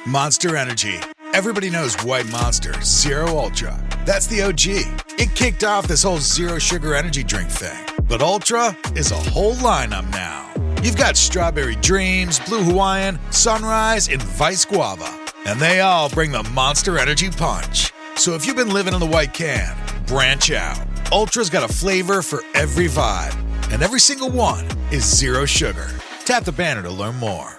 Monster Energy. Everybody knows White Monster, Zero Ultra. That's the OG. It kicked off this whole zero sugar energy drink thing. But Ultra is a whole lineup now. You've got Strawberry Dreams, Blue Hawaiian, Sunrise, and Vice Guava. And they all bring the Monster Energy punch. So if you've been living in the white can, branch out. Ultra's got a flavor for every vibe. And every single one is zero sugar. Tap the banner to learn more.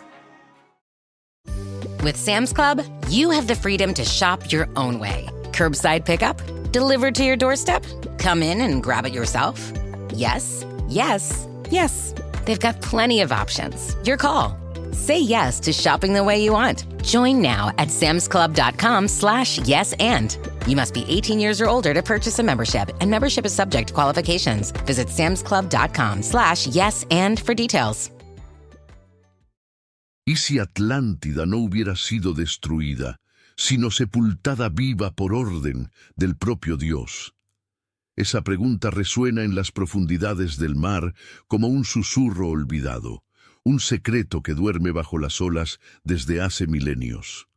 With Sam's Club, you have the freedom to shop your own way. Curbside pickup? Delivered to your doorstep? Come in and grab it yourself? Yes, yes, yes. They've got plenty of options. Your call. Say yes to shopping the way you want. Join now at samsclub.com/yes and. You must be 18 years or older to purchase a membership, and membership is subject to qualifications. Visit samsclub.com/yes and for details. ¿Y si Atlántida no hubiera sido destruida, sino sepultada viva por orden del propio Dios? Esa pregunta resuena en las profundidades del mar como un susurro olvidado, un secreto que duerme bajo las olas desde hace milenios.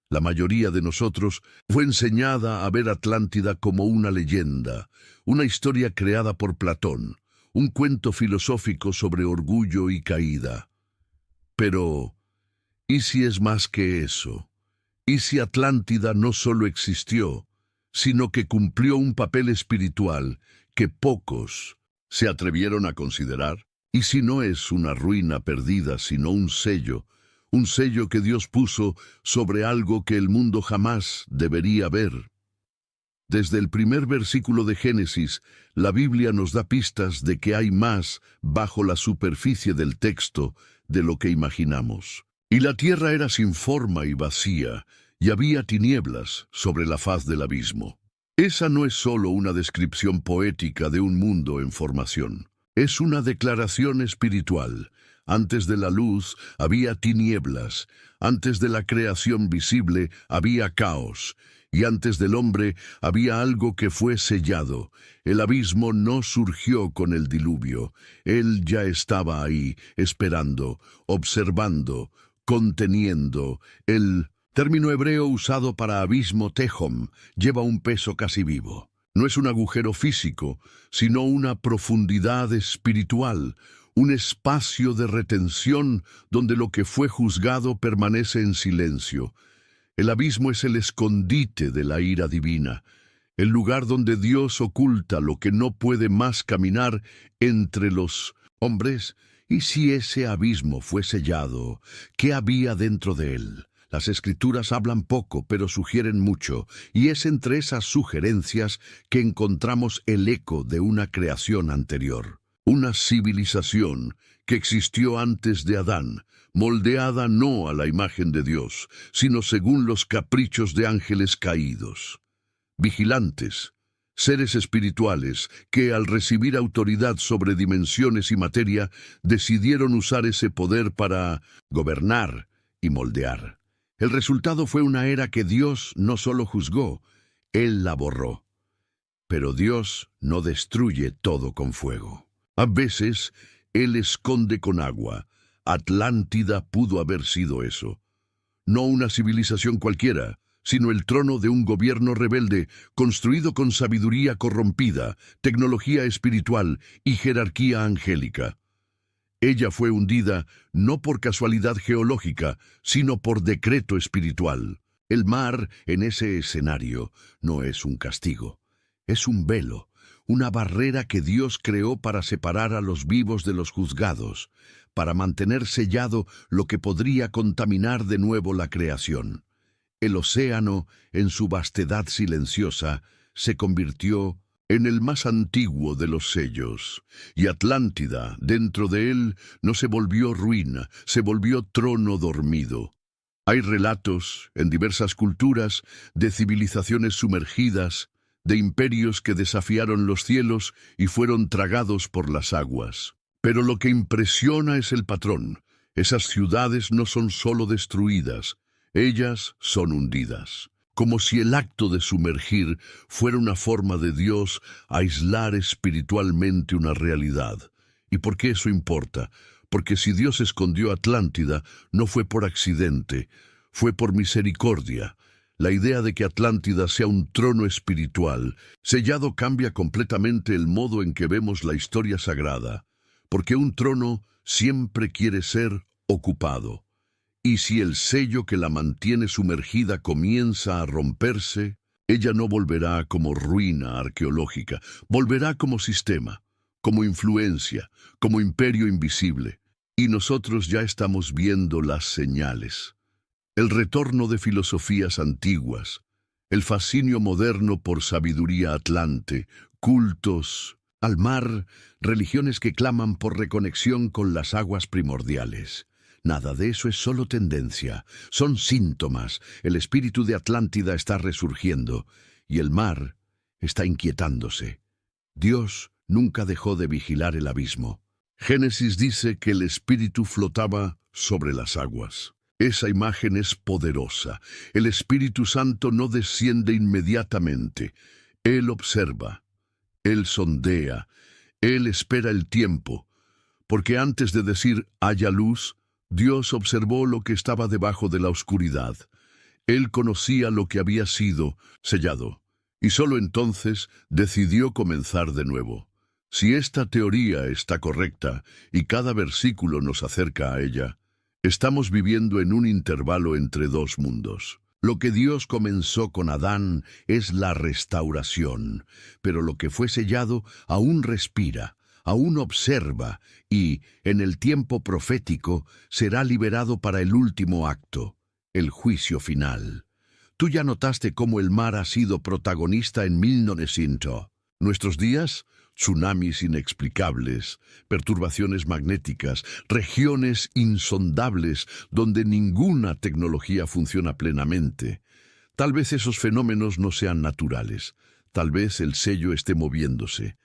La mayoría de nosotros fue enseñada a ver Atlántida como una leyenda, una historia creada por Platón, un cuento filosófico sobre orgullo y caída. Pero, ¿y si es más que eso? ¿Y si Atlántida no solo existió, sino que cumplió un papel espiritual que pocos se atrevieron a considerar? ¿Y si no es una ruina perdida, sino un sello que Dios puso sobre algo que el mundo jamás debería ver? Desde el primer versículo de Génesis, la Biblia nos da pistas de que hay más bajo la superficie del texto de lo que imaginamos. Y la tierra era sin forma y vacía, y había tinieblas sobre la faz del abismo. Esa no es solo una descripción poética de un mundo en formación. Es una declaración espiritual. Antes de la luz había tinieblas, antes de la creación visible había caos, y antes del hombre había algo que fue sellado. El abismo no surgió con el diluvio. Él ya estaba ahí, esperando, observando, conteniendo. El término hebreo usado para abismo, tehom, lleva un peso casi vivo. No es un agujero físico, sino una profundidad espiritual, un espacio de retención donde lo que fue juzgado permanece en silencio. El abismo es el escondite de la ira divina, el lugar donde Dios oculta lo que no puede más caminar entre los hombres. ¿Y si ese abismo fue sellado? ¿Qué había dentro de él? Las Escrituras hablan poco, pero sugieren mucho, y es entre esas sugerencias que encontramos el eco de una creación anterior. Una civilización que existió antes de Adán, moldeada no a la imagen de Dios, sino según los caprichos de ángeles caídos. Vigilantes, seres espirituales que al recibir autoridad sobre dimensiones y materia, decidieron usar ese poder para gobernar y moldear. El resultado fue una era que Dios no solo juzgó, Él la borró. Pero Dios no destruye todo con fuego. A veces, Él esconde con agua. Atlántida pudo haber sido eso. No una civilización cualquiera, sino el trono de un gobierno rebelde, construido con sabiduría corrompida, tecnología espiritual y jerarquía angélica. Ella fue hundida no por casualidad geológica, sino por decreto espiritual. El mar, en ese escenario, no es un castigo. Es un velo, una barrera que Dios creó para separar a los vivos de los juzgados, para mantener sellado lo que podría contaminar de nuevo la creación. El océano, en su vastedad silenciosa, se convirtió en el más antiguo de los sellos, y Atlántida, dentro de él, no se volvió ruina, se volvió trono dormido. Hay relatos, en diversas culturas, de civilizaciones sumergidas, de imperios que desafiaron los cielos y fueron tragados por las aguas. Pero lo que impresiona es el patrón. Esas ciudades no son solo destruidas, ellas son hundidas. Como si el acto de sumergir fuera una forma de Dios aislar espiritualmente una realidad. ¿Y por qué eso importa? Porque si Dios escondió Atlántida, no fue por accidente, fue por misericordia. La idea de que Atlántida sea un trono espiritual sellado cambia completamente el modo en que vemos la historia sagrada, porque un trono siempre quiere ser ocupado. Y si el sello que la mantiene sumergida comienza a romperse, ella no volverá como ruina arqueológica, volverá como sistema, como influencia, como imperio invisible. Y nosotros ya estamos viendo las señales. El retorno de filosofías antiguas, el fascinio moderno por sabiduría atlante, cultos al mar, religiones que claman por reconexión con las aguas primordiales. Nada de eso es solo tendencia, son síntomas. El espíritu de Atlántida está resurgiendo y el mar está inquietándose. Dios nunca dejó de vigilar el abismo. Génesis dice que el espíritu flotaba sobre las aguas. Esa imagen es poderosa. El Espíritu Santo no desciende inmediatamente. Él observa, Él sondea, Él espera el tiempo, porque antes de decir haya luz, Dios observó lo que estaba debajo de la oscuridad. Él conocía lo que había sido sellado, y solo entonces decidió comenzar de nuevo. Si esta teoría está correcta, y cada versículo nos acerca a ella, estamos viviendo en un intervalo entre dos mundos. Lo que Dios comenzó con Adán es la restauración, pero lo que fue sellado aún respira, aún observa y, en el tiempo profético, será liberado para el último acto, el juicio final. Tú ya notaste cómo el mar ha sido protagonista en 1900. Nuestros días, tsunamis inexplicables, perturbaciones magnéticas, regiones insondables donde ninguna tecnología funciona plenamente. Tal vez esos fenómenos no sean naturales, tal vez el sello esté moviéndose.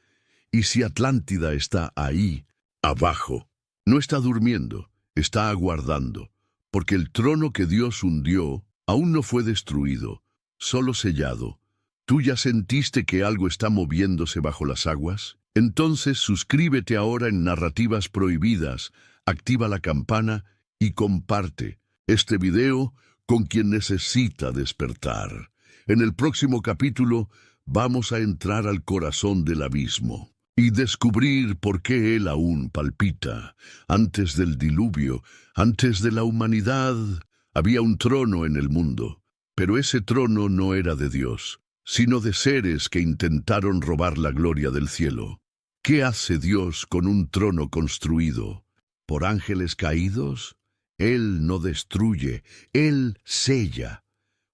Y si Atlántida está ahí, abajo, no está durmiendo, está aguardando, porque el trono que Dios hundió aún no fue destruido, solo sellado. ¿Tú ya sentiste que algo está moviéndose bajo las aguas? Entonces suscríbete ahora en Narrativas Prohibidas, activa la campana y comparte este video con quien necesita despertar. En el próximo capítulo vamos a entrar al corazón del abismo y descubrir por qué él aún palpita. Antes del diluvio, antes de la humanidad, había un trono en el mundo, pero ese trono no era de Dios, sino de seres que intentaron robar la gloria del cielo. ¿Qué hace Dios con un trono construido por ángeles caídos? Él no destruye, Él sella.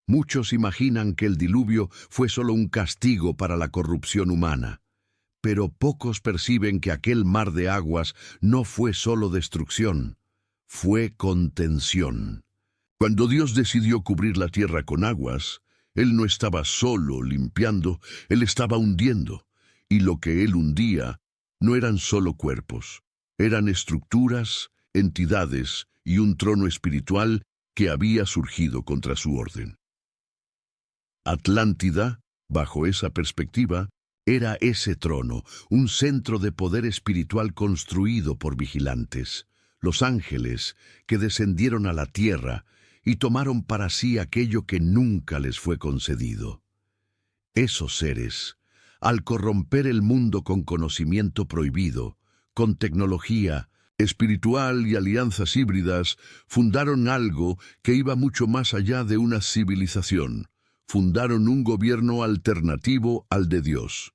Muchos imaginan que el diluvio fue solo un castigo para la corrupción humana, pero pocos perciben que aquel mar de aguas no fue solo destrucción, fue contención. Cuando Dios decidió cubrir la tierra con aguas, Él no estaba solo limpiando, Él estaba hundiendo, y lo que Él hundía no eran solo cuerpos, eran estructuras, entidades y un trono espiritual que había surgido contra su orden. Atlántida, bajo esa perspectiva, era ese trono, un centro de poder espiritual construido por vigilantes, los ángeles que descendieron a la tierra y tomaron para sí aquello que nunca les fue concedido. Esos seres, al corromper el mundo con conocimiento prohibido, con tecnología espiritual y alianzas híbridas, fundaron algo que iba mucho más allá de una civilización. Fundaron un gobierno alternativo al de Dios.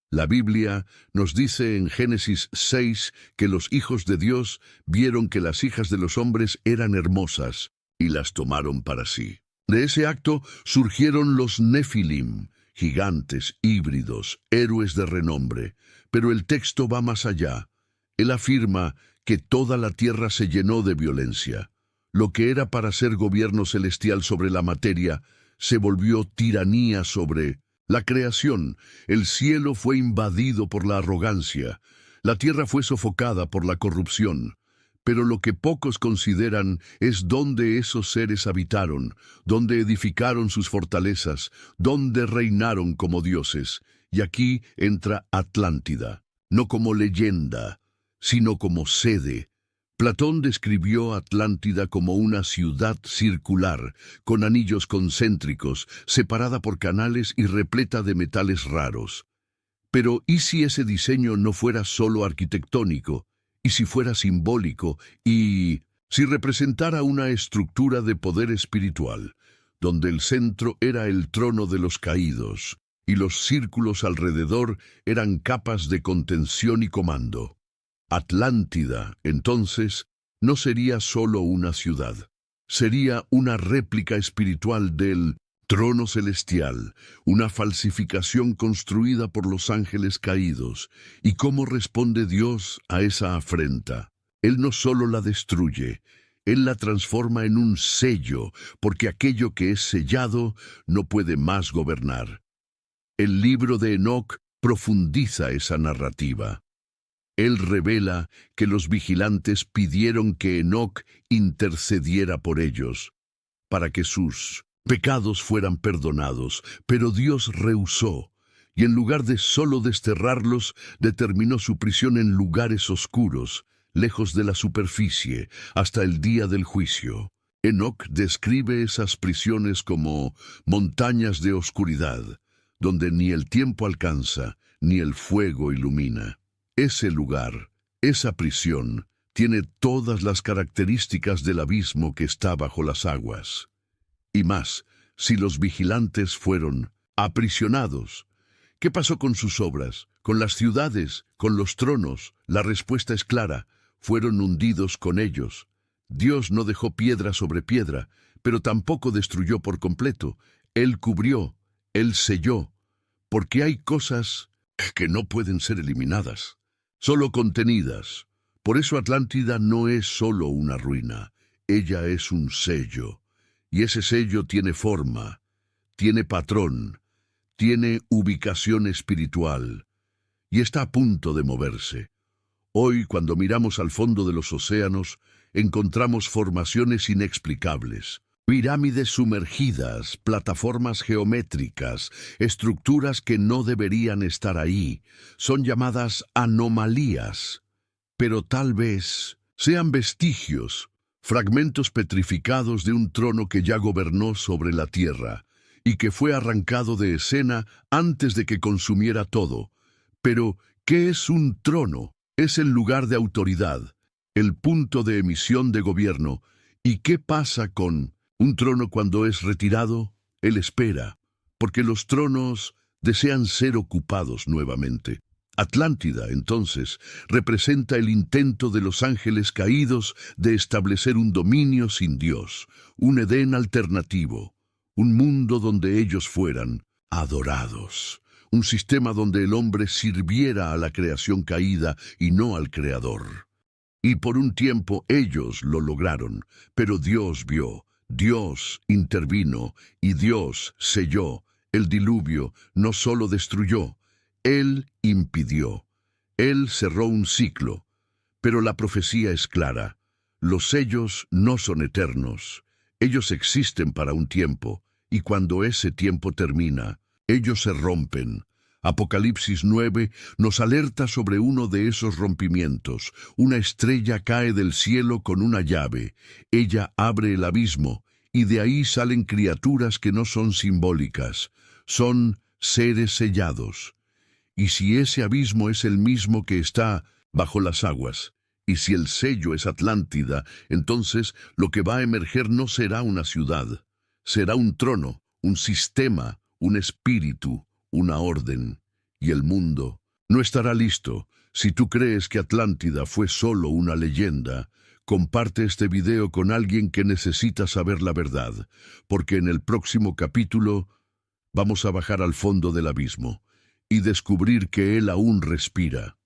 La Biblia nos dice en Génesis 6 que los hijos de Dios vieron que las hijas de los hombres eran hermosas y las tomaron para sí. De ese acto surgieron los Nefilim, gigantes, híbridos, héroes de renombre. Pero el texto va más allá. Él afirma que toda la tierra se llenó de violencia. Lo que era para ser gobierno celestial sobre la materia se volvió tiranía sobre la creación. El cielo fue invadido por la arrogancia. La tierra fue sofocada por la corrupción. Pero lo que pocos consideran es dónde esos seres habitaron, dónde edificaron sus fortalezas, dónde reinaron como dioses. Y aquí entra Atlántida, no como leyenda, sino como sede, Platón describió Atlántida como una ciudad circular, con anillos concéntricos, separada por canales y repleta de metales raros. Pero, ¿y si ese diseño no fuera solo arquitectónico? ¿Y si fuera simbólico? ¿Y si representara una estructura de poder espiritual, donde el centro era el trono de los caídos, y los círculos alrededor eran capas de contención y comando? Atlántida, entonces, no sería solo una ciudad. Sería una réplica espiritual del trono celestial, una falsificación construida por los ángeles caídos. ¿Y cómo responde Dios a esa afrenta? Él no solo la destruye, Él la transforma en un sello, porque aquello que es sellado no puede más gobernar. El libro de Enoc profundiza esa narrativa. Él revela que los vigilantes pidieron que Enoc intercediera por ellos, para que sus pecados fueran perdonados, pero Dios rehusó, y en lugar de solo desterrarlos, determinó su prisión en lugares oscuros, lejos de la superficie, hasta el día del juicio. Enoc describe esas prisiones como montañas de oscuridad, donde ni el tiempo alcanza, ni el fuego ilumina. Ese lugar, esa prisión, tiene todas las características del abismo que está bajo las aguas. Y más, si los vigilantes fueron aprisionados, ¿qué pasó con sus obras, con las ciudades, con los tronos? La respuesta es clara: fueron hundidos con ellos. Dios no dejó piedra sobre piedra, pero tampoco destruyó por completo. Él cubrió, Él selló, porque hay cosas que no pueden ser eliminadas, solo contenidas. Por eso Atlántida no es solo una ruina, ella es un sello. Y ese sello tiene forma, tiene patrón, tiene ubicación espiritual, y está a punto de moverse. Hoy, cuando miramos al fondo de los océanos, encontramos formaciones inexplicables. Pirámides sumergidas, plataformas geométricas, estructuras que no deberían estar ahí. Son llamadas anomalías, pero tal vez sean vestigios, fragmentos petrificados de un trono que ya gobernó sobre la tierra y que fue arrancado de escena antes de que consumiera todo. Pero, ¿qué es un trono? Es el lugar de autoridad, el punto de emisión de gobierno. ¿Y qué pasa con un trono cuando es retirado? Él espera, porque los tronos desean ser ocupados nuevamente. Atlántida, entonces, representa el intento de los ángeles caídos de establecer un dominio sin Dios, un Edén alternativo, un mundo donde ellos fueran adorados, un sistema donde el hombre sirviera a la creación caída y no al Creador. Y por un tiempo ellos lo lograron, pero Dios vio, Dios intervino y Dios selló. El diluvio no solo destruyó, Él impidió. Él cerró un ciclo. Pero la profecía es clara. Los sellos no son eternos. Ellos existen para un tiempo, y cuando ese tiempo termina, ellos se rompen. Apocalipsis 9 nos alerta sobre uno de esos rompimientos. Una estrella cae del cielo con una llave. Ella abre el abismo, y de ahí salen criaturas que no son simbólicas. Son seres sellados. Y si ese abismo es el mismo que está bajo las aguas, y si el sello es Atlántida, entonces lo que va a emerger no será una ciudad, será un trono, un sistema, un espíritu, una orden. Y el mundo no estará listo. Si tú crees que Atlántida fue solo una leyenda, comparte este video con alguien que necesita saber la verdad, porque en el próximo capítulo vamos a bajar al fondo del abismo y descubrir que él aún respira.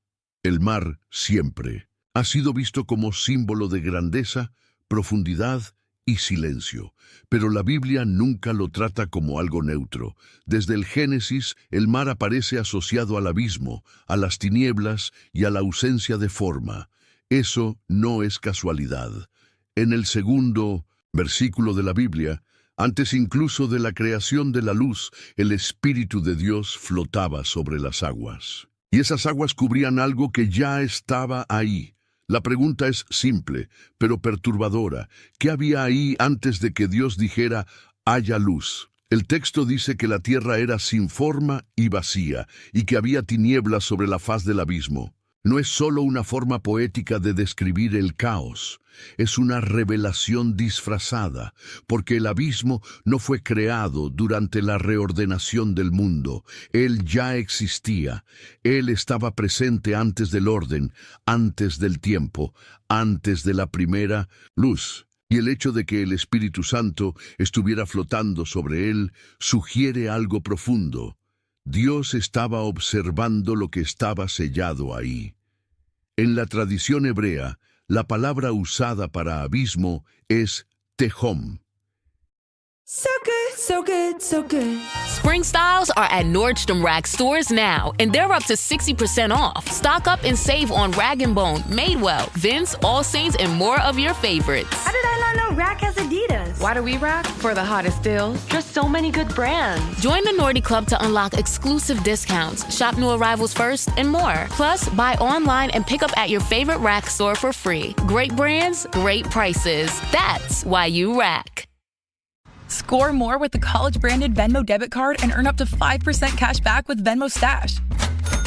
El mar siempre ha sido visto como símbolo de grandeza, profundidad y silencio, pero la Biblia nunca lo trata como algo neutro. Desde el Génesis, el mar aparece asociado al abismo, a las tinieblas y a la ausencia de forma. Eso no es casualidad. En el segundo versículo de la Biblia, antes incluso de la creación de la luz, el Espíritu de Dios flotaba sobre las aguas. Y esas aguas cubrían algo que ya estaba ahí, La pregunta es simple, pero perturbadora. ¿Qué había ahí antes de que Dios dijera, haya luz? El texto dice que la tierra era sin forma y vacía, y que había tinieblas sobre la faz del abismo. No es solo una forma poética de describir el caos, es una revelación disfrazada, porque el abismo no fue creado durante la reordenación del mundo. Él ya existía, él estaba presente antes del orden, antes del tiempo, antes de la primera luz. Y el hecho de que el Espíritu Santo estuviera flotando sobre él sugiere algo profundo. Dios estaba observando lo que estaba sellado ahí. En la tradición hebrea, la palabra usada para abismo es tehom. So good, so good, so good. Spring styles are at Nordstrom Rack stores now, and they're up to 60% off. Stock up and save on Rag & Bone, Madewell, Vince, All Saints, and more of your favorites. How did I not know Rack has Adidas? Why do we rack? For the hottest deals. Just so many good brands. Join the Nordy Club to unlock exclusive discounts, shop new arrivals first, and more. Plus, buy online and pick up at your favorite Rack store for free. Great brands, great prices. That's why you rack. Score more with the college-branded Venmo debit card and earn up to 5% cash back with Venmo Stash.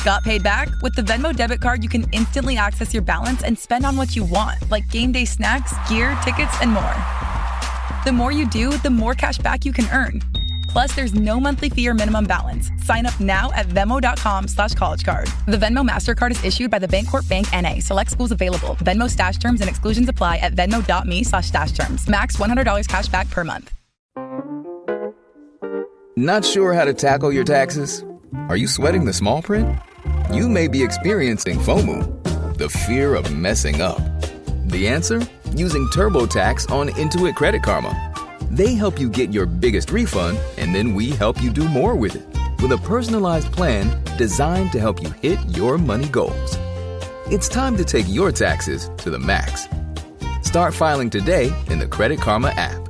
Got paid back? With the Venmo debit card, you can instantly access your balance and spend on what you want, like game day snacks, gear, tickets, and more. The more you do, the more cash back you can earn. Plus, there's no monthly fee or minimum balance. Sign up now at Venmo.com/collegecard. The Venmo MasterCard is issued by the Bancorp Bank N.A. Select schools available. Venmo Stash terms and exclusions apply at venmo.me/stash terms. Max $100 cash back per month. Not sure how to tackle your taxes? Are you sweating the small print? You may be experiencing FOMO, the fear of messing up. The answer? Using TurboTax on Intuit Credit Karma. They help you get your biggest refund, and then we help you do more with it, with a personalized plan designed to help you hit your money goals. It's time to take your taxes to the max. Start filing today in the Credit Karma app.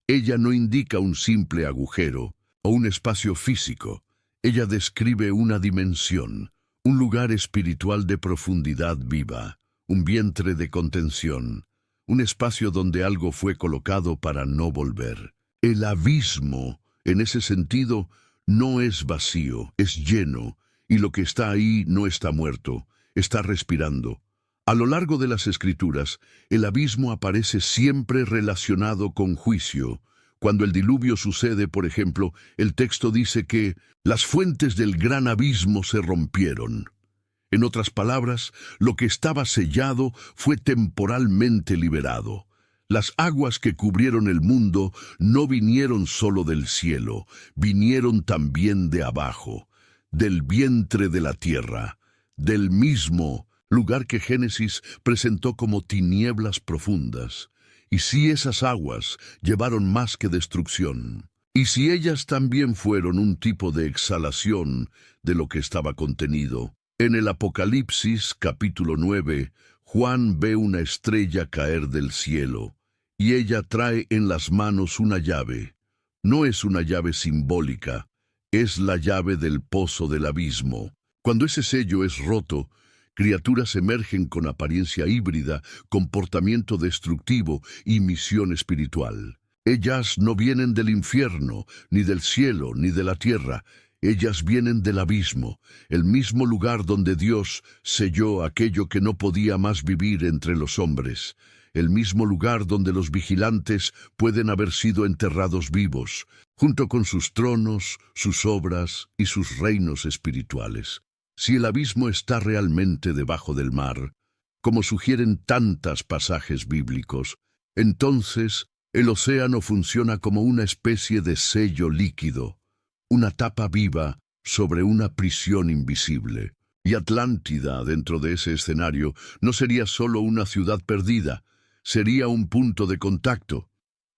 Ella no indica un simple agujero o un espacio físico. Ella describe una dimensión, un lugar espiritual de profundidad viva, un vientre de contención, un espacio donde algo fue colocado para no volver. El abismo, en ese sentido, no es vacío, es lleno, y lo que está ahí no está muerto, está respirando. A lo largo de las Escrituras, el abismo aparece siempre relacionado con juicio. Cuando el diluvio sucede, por ejemplo, el texto dice que las fuentes del gran abismo se rompieron. En otras palabras, lo que estaba sellado fue temporalmente liberado. Las aguas que cubrieron el mundo no vinieron solo del cielo, vinieron también de abajo, del vientre de la tierra, del mismo lugar que Génesis presentó como tinieblas profundas. Y si esas aguas llevaron más que destrucción, y si ellas también fueron un tipo de exhalación de lo que estaba contenido. En el Apocalipsis, capítulo 9, Juan ve una estrella caer del cielo, y ella trae en las manos una llave. No es una llave simbólica, es la llave del pozo del abismo. Cuando ese sello es roto, criaturas emergen con apariencia híbrida, comportamiento destructivo y misión espiritual. Ellas no vienen del infierno, ni del cielo, ni de la tierra. Ellas vienen del abismo, el mismo lugar donde Dios selló aquello que no podía más vivir entre los hombres, el mismo lugar donde los vigilantes pueden haber sido enterrados vivos, junto con sus tronos, sus obras y sus reinos espirituales. Si el abismo está realmente debajo del mar, como sugieren tantos pasajes bíblicos, entonces el océano funciona como una especie de sello líquido, una tapa viva sobre una prisión invisible. Y Atlántida, dentro de ese escenario, no sería solo una ciudad perdida, sería un punto de contacto,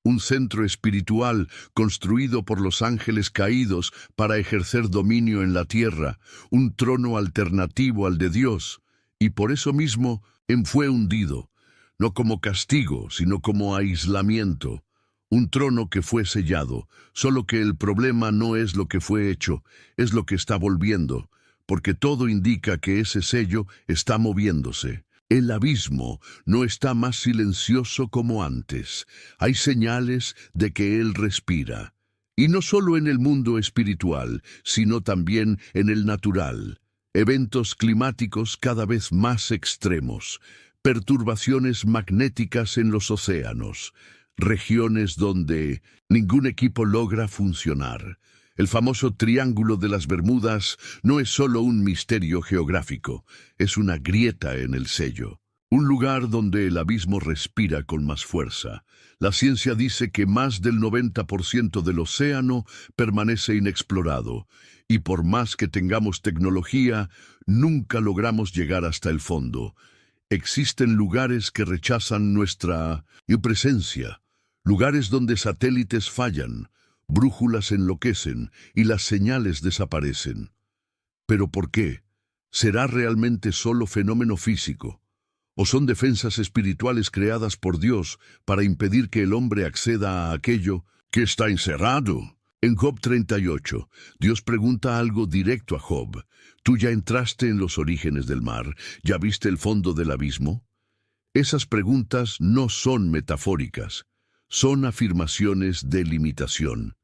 un centro espiritual construido por los ángeles caídos para ejercer dominio en la tierra, un trono alternativo al de Dios, y por eso mismo fue hundido, no como castigo, sino como aislamiento, un trono que fue sellado, solo que el problema no es lo que fue hecho, es lo que está volviendo, porque todo indica que ese sello está moviéndose. El abismo no está más silencioso como antes. Hay señales de que Él respira. Y no solo en el mundo espiritual, sino también en el natural. Eventos climáticos cada vez más extremos, perturbaciones magnéticas en los océanos, regiones donde ningún equipo logra funcionar. El famoso Triángulo de las Bermudas no es solo un misterio geográfico, es una grieta en el sello. Un lugar donde el abismo respira con más fuerza. La ciencia dice que más del 90% del océano permanece inexplorado, y por más que tengamos tecnología, nunca logramos llegar hasta el fondo. Existen lugares que rechazan nuestra presencia, lugares donde satélites fallan, brújulas enloquecen y las señales desaparecen. ¿Pero por qué? ¿Será realmente solo fenómeno físico? ¿O son defensas espirituales creadas por Dios para impedir que el hombre acceda a aquello que está encerrado? En Job 38, Dios pregunta algo directo a Job. ¿Tú ya entraste en los orígenes del mar? ¿Ya viste el fondo del abismo? Esas preguntas no son metafóricas, son afirmaciones de limitación.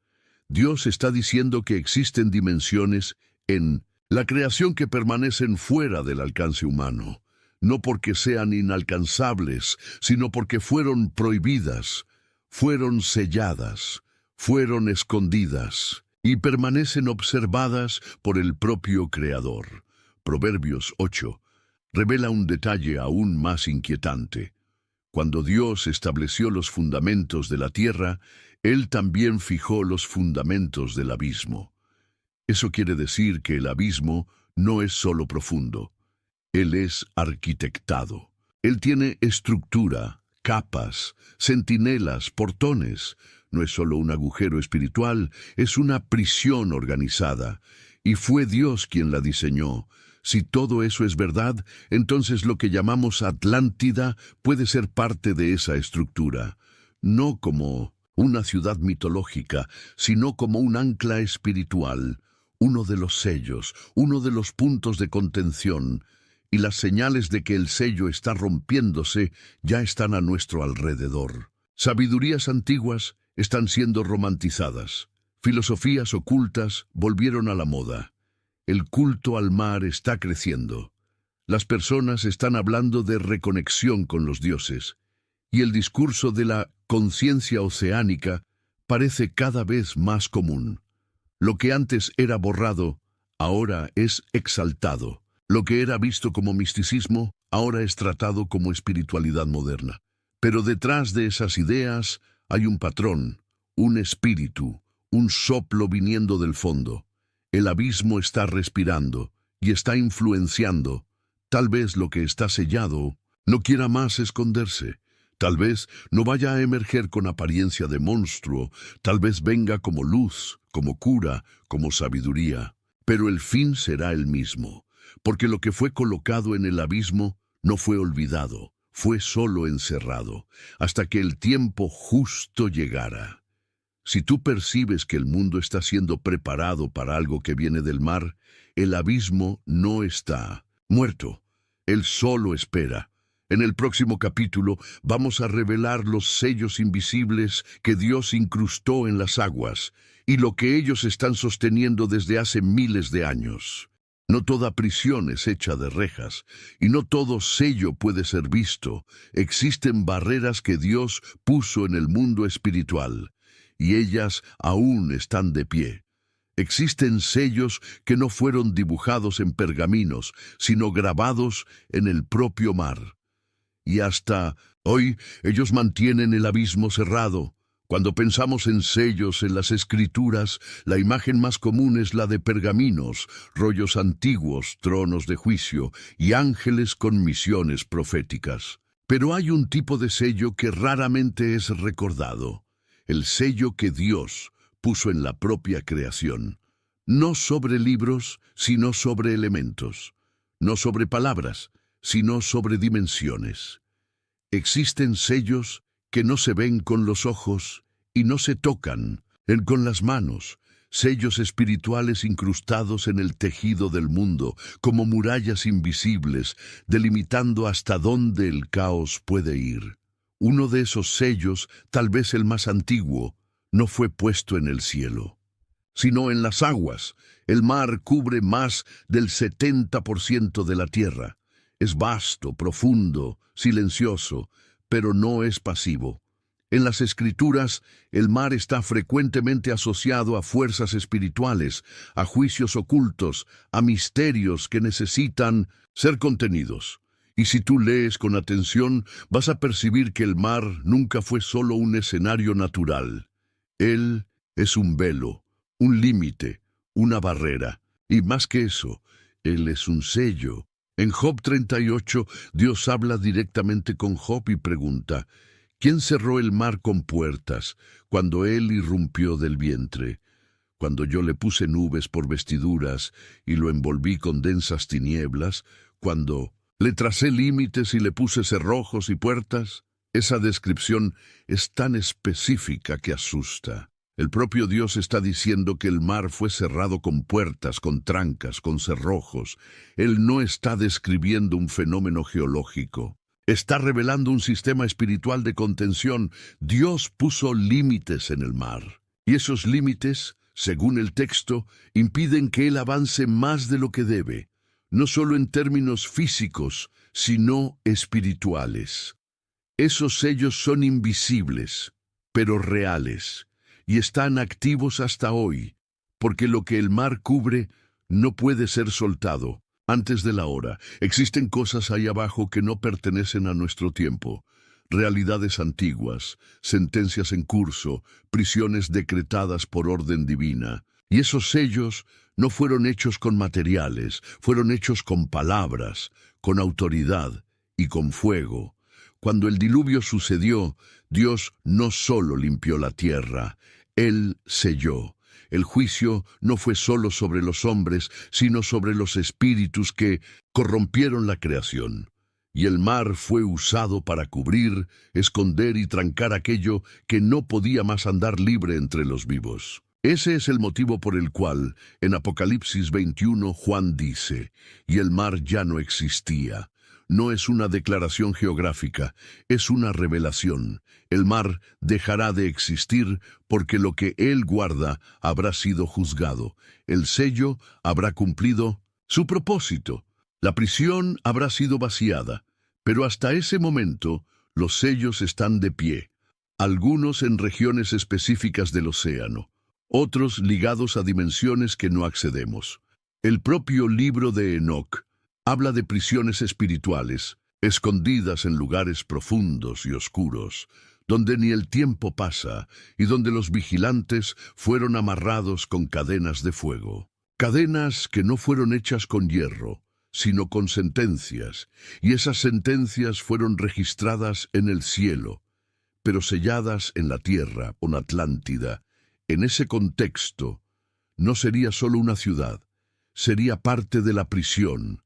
Dios está diciendo que existen dimensiones en la creación que permanecen fuera del alcance humano, no porque sean inalcanzables, sino porque fueron prohibidas, fueron selladas, fueron escondidas y permanecen observadas por el propio Creador. Proverbios 8 revela un detalle aún más inquietante. Cuando Dios estableció los fundamentos de la tierra, Él también fijó los fundamentos del abismo. Eso quiere decir que el abismo no es solo profundo. Él es arquitectado. Él tiene estructura, capas, centinelas, portones. No es solo un agujero espiritual, es una prisión organizada. Y fue Dios quien la diseñó. Si todo eso es verdad, entonces lo que llamamos Atlántida puede ser parte de esa estructura. No como una ciudad mitológica, sino como un ancla espiritual, uno de los sellos, uno de los puntos de contención. Y las señales de que el sello está rompiéndose ya están a nuestro alrededor. Sabidurías antiguas están siendo romantizadas. Filosofías ocultas volvieron a la moda. El culto al mar está creciendo. Las personas están hablando de reconexión con los dioses. Y el discurso de la conciencia oceánica parece cada vez más común. Lo que antes era borrado, ahora es exaltado. Lo que era visto como misticismo, ahora es tratado como espiritualidad moderna. Pero detrás de esas ideas hay un patrón, un espíritu, un soplo viniendo del fondo. El abismo está respirando y está influenciando. Tal vez lo que está sellado no quiera más esconderse. Tal vez no vaya a emerger con apariencia de monstruo. Tal vez venga como luz, como cura, como sabiduría. Pero el fin será el mismo, porque lo que fue colocado en el abismo no fue olvidado, fue solo encerrado, hasta que el tiempo justo llegara. Si tú percibes que el mundo está siendo preparado para algo que viene del mar, el abismo no está muerto. Él solo espera. En el próximo capítulo vamos a revelar los sellos invisibles que Dios incrustó en las aguas y lo que ellos están sosteniendo desde hace miles de años. No toda prisión es hecha de rejas, y no todo sello puede ser visto. Existen barreras que Dios puso en el mundo espiritual, y ellas aún están de pie. Existen sellos que no fueron dibujados en pergaminos, sino grabados en el propio mar. Y hasta hoy ellos mantienen el abismo cerrado. Cuando pensamos en sellos en las escrituras, la imagen más común es la de pergaminos, rollos antiguos, tronos de juicio y ángeles con misiones proféticas. Pero hay un tipo de sello que raramente es recordado, el sello que Dios puso en la propia creación, no sobre libros, sino sobre elementos, no sobre palabras, sino sobre dimensiones. Existen sellos que no se ven con los ojos y no se tocan con las manos, sellos espirituales incrustados en el tejido del mundo, como murallas invisibles, delimitando hasta dónde el caos puede ir. Uno de esos sellos, tal vez el más antiguo, no fue puesto en el cielo, sino en las aguas. El mar cubre más del 70% de la tierra. Es vasto, profundo, silencioso, pero no es pasivo. En las Escrituras, el mar está frecuentemente asociado a fuerzas espirituales, a juicios ocultos, a misterios que necesitan ser contenidos. Y si tú lees con atención, vas a percibir que el mar nunca fue solo un escenario natural. Él es un velo, un límite, una barrera. Y más que eso, Él es un sello. En Job 38, Dios habla directamente con Job y pregunta: ¿quién cerró el mar con puertas cuando él irrumpió del vientre? Cuando yo le puse nubes por vestiduras y lo envolví con densas tinieblas, cuando le tracé límites y le puse cerrojos y puertas. Esa descripción es tan específica que asusta. El propio Dios está diciendo que el mar fue cerrado con puertas, con trancas, con cerrojos. Él no está describiendo un fenómeno geológico. Está revelando un sistema espiritual de contención. Dios puso límites en el mar. Y esos límites, según el texto, impiden que Él avance más de lo que debe, no solo en términos físicos, sino espirituales. Esos sellos son invisibles, pero reales, y están activos hasta hoy, porque lo que el mar cubre no puede ser soltado antes de la hora. Existen cosas ahí abajo que no pertenecen a nuestro tiempo, realidades antiguas, sentencias en curso, prisiones decretadas por orden divina. Y esos sellos no fueron hechos con materiales, fueron hechos con palabras, con autoridad y con fuego. Cuando el diluvio sucedió, Dios no solo limpió la tierra, Él selló. El juicio no fue solo sobre los hombres, sino sobre los espíritus que corrompieron la creación. Y el mar fue usado para cubrir, esconder y trancar aquello que no podía más andar libre entre los vivos. Ese es el motivo por el cual, en Apocalipsis 21, Juan dice: «Y el mar ya no existía». No es una declaración geográfica, es una revelación. El mar dejará de existir porque lo que él guarda habrá sido juzgado. El sello habrá cumplido su propósito. La prisión habrá sido vaciada, pero hasta ese momento los sellos están de pie, algunos en regiones específicas del océano, otros ligados a dimensiones que no accedemos. El propio libro de Enoc habla de prisiones espirituales, escondidas en lugares profundos y oscuros, donde ni el tiempo pasa y donde los vigilantes fueron amarrados con cadenas de fuego. Cadenas que no fueron hechas con hierro, sino con sentencias, y esas sentencias fueron registradas en el cielo, pero selladas en la tierra, con Atlántida. En ese contexto, no sería solo una ciudad, sería parte de la prisión,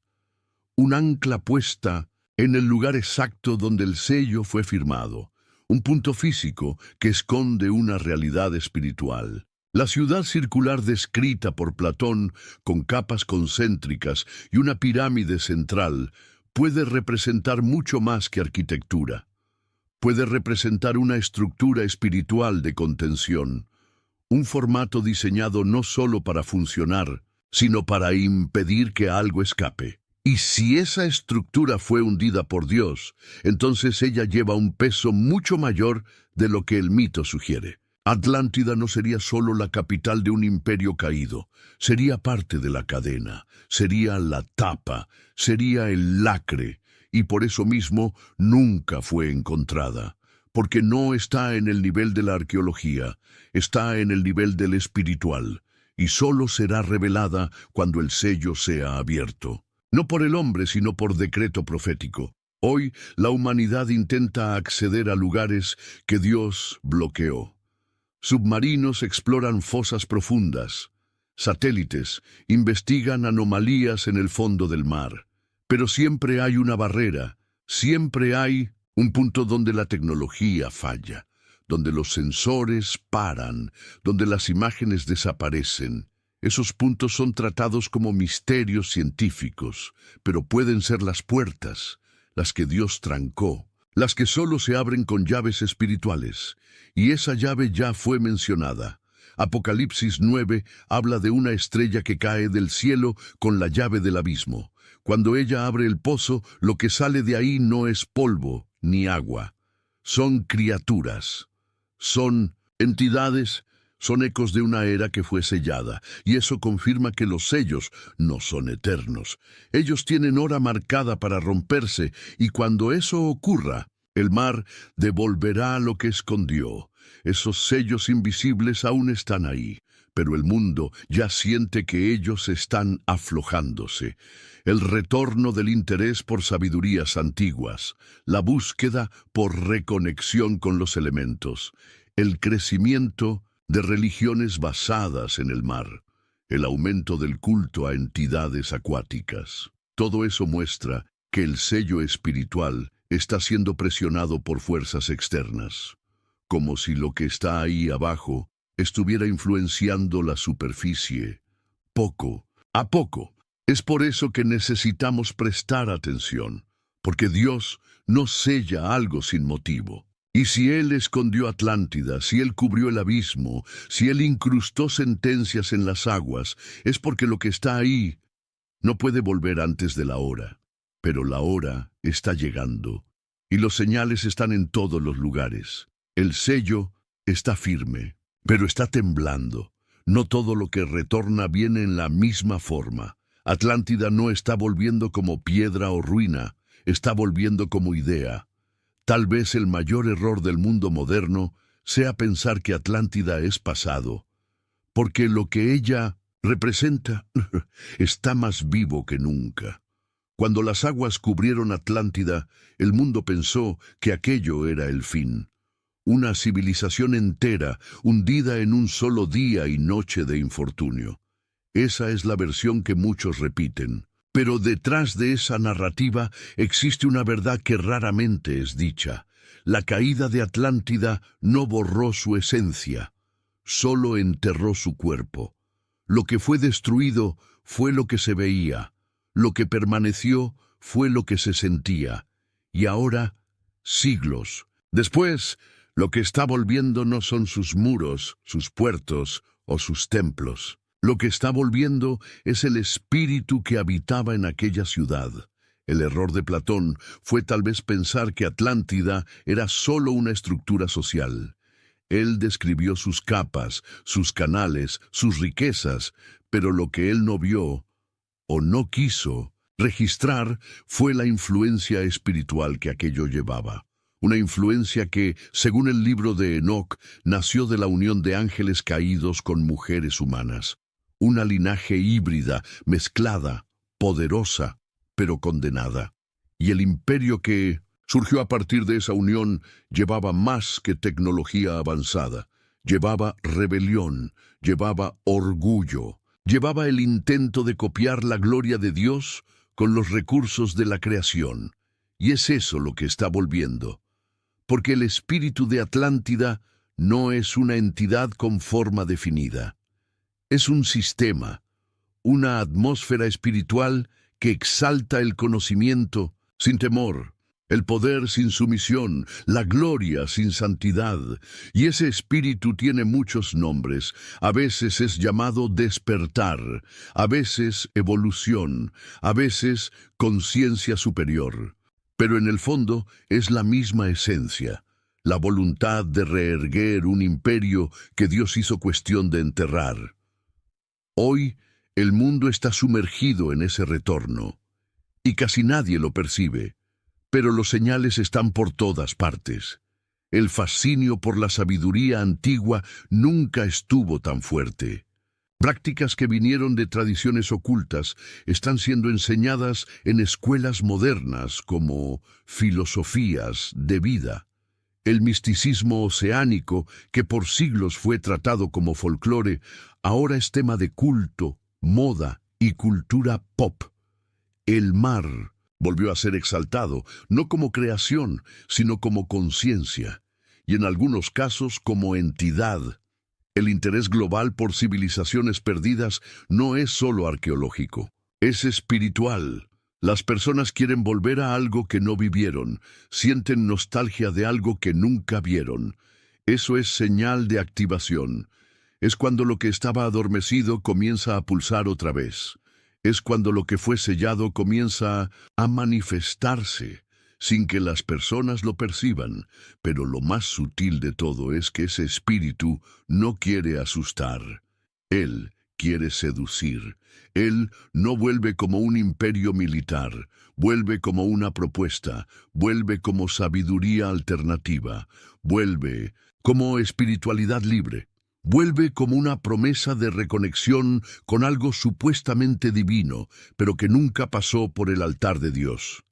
un ancla puesta en el lugar exacto donde el sello fue firmado, un punto físico que esconde una realidad espiritual. La ciudad circular descrita por Platón, con capas concéntricas y una pirámide central, puede representar mucho más que arquitectura. Puede representar una estructura espiritual de contención, un formato diseñado no solo para funcionar, sino para impedir que algo escape. Y si esa estructura fue hundida por Dios, entonces ella lleva un peso mucho mayor de lo que el mito sugiere. Atlántida no sería solo la capital de un imperio caído, sería parte de la cadena, sería la tapa, sería el lacre, y por eso mismo nunca fue encontrada, porque no está en el nivel de la arqueología, está en el nivel del espiritual, y solo será revelada cuando el sello sea abierto. No por el hombre, sino por decreto profético. Hoy, la humanidad intenta acceder a lugares que Dios bloqueó. Submarinos exploran fosas profundas. Satélites investigan anomalías en el fondo del mar. Pero siempre hay una barrera, siempre hay un punto donde la tecnología falla, donde los sensores paran, donde las imágenes desaparecen. Esos puntos son tratados como misterios científicos, pero pueden ser las puertas, las que Dios trancó, las que solo se abren con llaves espirituales. Y esa llave ya fue mencionada. Apocalipsis 9 habla de una estrella que cae del cielo con la llave del abismo. Cuando ella abre el pozo, lo que sale de ahí no es polvo ni agua. Son criaturas, son entidades, son ecos de una era que fue sellada, y eso confirma que los sellos no son eternos. Ellos tienen hora marcada para romperse, y cuando eso ocurra, el mar devolverá lo que escondió. Esos sellos invisibles aún están ahí, pero el mundo ya siente que ellos están aflojándose. El retorno del interés por sabidurías antiguas, la búsqueda por reconexión con los elementos, el crecimiento de religiones basadas en el mar, el aumento del culto a entidades acuáticas. Todo eso muestra que el sello espiritual está siendo presionado por fuerzas externas, como si lo que está ahí abajo estuviera influenciando la superficie, poco a poco. Es por eso que necesitamos prestar atención, porque Dios no sella algo sin motivo. Y si Él escondió Atlántida, si Él cubrió el abismo, si Él incrustó sentencias en las aguas, es porque lo que está ahí no puede volver antes de la hora. Pero la hora está llegando, y los señales están en todos los lugares. El sello está firme, pero está temblando. No todo lo que retorna viene en la misma forma. Atlántida no está volviendo como piedra o ruina, está volviendo como idea. Tal vez el mayor error del mundo moderno sea pensar que Atlántida es pasado, porque lo que ella representa está más vivo que nunca. Cuando las aguas cubrieron Atlántida, el mundo pensó que aquello era el fin. Una civilización entera hundida en un solo día y noche de infortunio. Esa es la versión que muchos repiten. Pero detrás de esa narrativa existe una verdad que raramente es dicha. La caída de Atlántida no borró su esencia, solo enterró su cuerpo. Lo que fue destruido fue lo que se veía, lo que permaneció fue lo que se sentía. Y ahora, siglos después, lo que está volviendo no son sus muros, sus puertos o sus templos. Lo que está volviendo es el espíritu que habitaba en aquella ciudad. El error de Platón fue tal vez pensar que Atlántida era solo una estructura social. Él describió sus capas, sus canales, sus riquezas, pero lo que él no vio, o no quiso, registrar fue la influencia espiritual que aquello llevaba. Una influencia que, según el libro de Enoc, nació de la unión de ángeles caídos con mujeres humanas. Una linaje híbrida, mezclada, poderosa, pero condenada. Y el imperio que surgió a partir de esa unión llevaba más que tecnología avanzada. Llevaba rebelión, llevaba orgullo, llevaba el intento de copiar la gloria de Dios con los recursos de la creación. Y es eso lo que está volviendo. Porque el espíritu de Atlántida no es una entidad con forma definida. Es un sistema, una atmósfera espiritual que exalta el conocimiento sin temor, el poder sin sumisión, la gloria sin santidad. Y ese espíritu tiene muchos nombres. A veces es llamado despertar, a veces evolución, a veces conciencia superior. Pero en el fondo es la misma esencia, la voluntad de reerguer un imperio que Dios hizo cuestión de enterrar. Hoy, el mundo está sumergido en ese retorno, y casi nadie lo percibe, pero los señales están por todas partes. El fascinio por la sabiduría antigua nunca estuvo tan fuerte. Prácticas que vinieron de tradiciones ocultas están siendo enseñadas en escuelas modernas como filosofías de vida. El misticismo oceánico, que por siglos fue tratado como folclore, ahora es tema de culto, moda y cultura pop. El mar volvió a ser exaltado, no como creación, sino como conciencia. y en algunos casos como entidad. El interés global por civilizaciones perdidas no es solo arqueológico, es espiritual. Las personas quieren volver a algo que no vivieron, sienten nostalgia de algo que nunca vieron. Eso es señal de activación. Es cuando lo que estaba adormecido comienza a pulsar otra vez. Es cuando lo que fue sellado comienza a manifestarse, sin que las personas lo perciban. Pero lo más sutil de todo es que ese espíritu no quiere asustar. Él quiere seducir. Él no vuelve como un imperio militar, vuelve como una propuesta, vuelve como sabiduría alternativa, vuelve como espiritualidad libre. Vuelve como una promesa de reconexión con algo supuestamente divino, pero que nunca pasó por el altar de Dios.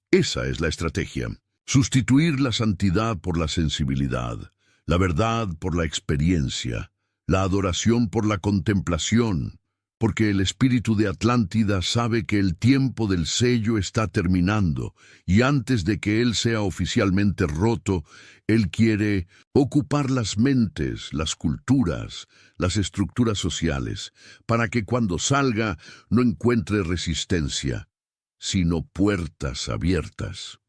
Esa es la estrategia. Sustituir la santidad por la sensibilidad, la verdad por la experiencia, la adoración por la contemplación, porque el espíritu de Atlántida sabe que el tiempo del sello está terminando, y antes de que él sea oficialmente roto, él quiere ocupar las mentes, las culturas, las estructuras sociales, para que cuando salga no encuentre resistencia, sino puertas abiertas.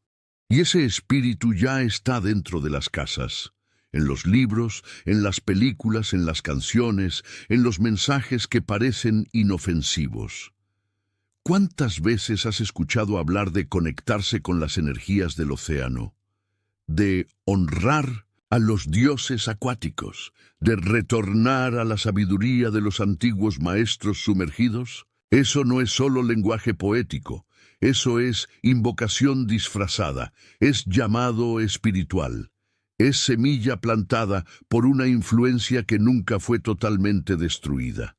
Y ese espíritu ya está dentro de las casas, en los libros, en las películas, en las canciones, en los mensajes que parecen inofensivos. ¿Cuántas veces has escuchado hablar de conectarse con las energías del océano, de honrar a los dioses acuáticos, de retornar a la sabiduría de los antiguos maestros sumergidos? Eso no es solo lenguaje poético, eso es invocación disfrazada, es llamado espiritual. Es semilla plantada por una influencia que nunca fue totalmente destruida.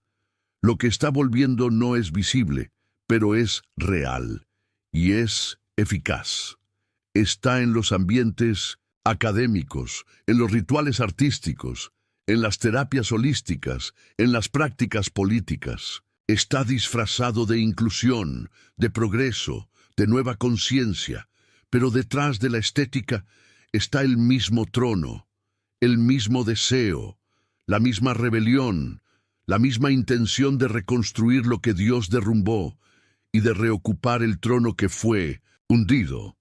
Lo que está volviendo no es visible, pero es real y es eficaz. Está en los ambientes académicos, en los rituales artísticos, en las terapias holísticas, en las prácticas políticas. Está disfrazado de inclusión, de progreso, de nueva conciencia, pero detrás de la estética está el mismo trono, el mismo deseo, la misma rebelión, la misma intención de reconstruir lo que Dios derrumbó y de reocupar el trono que fue hundido.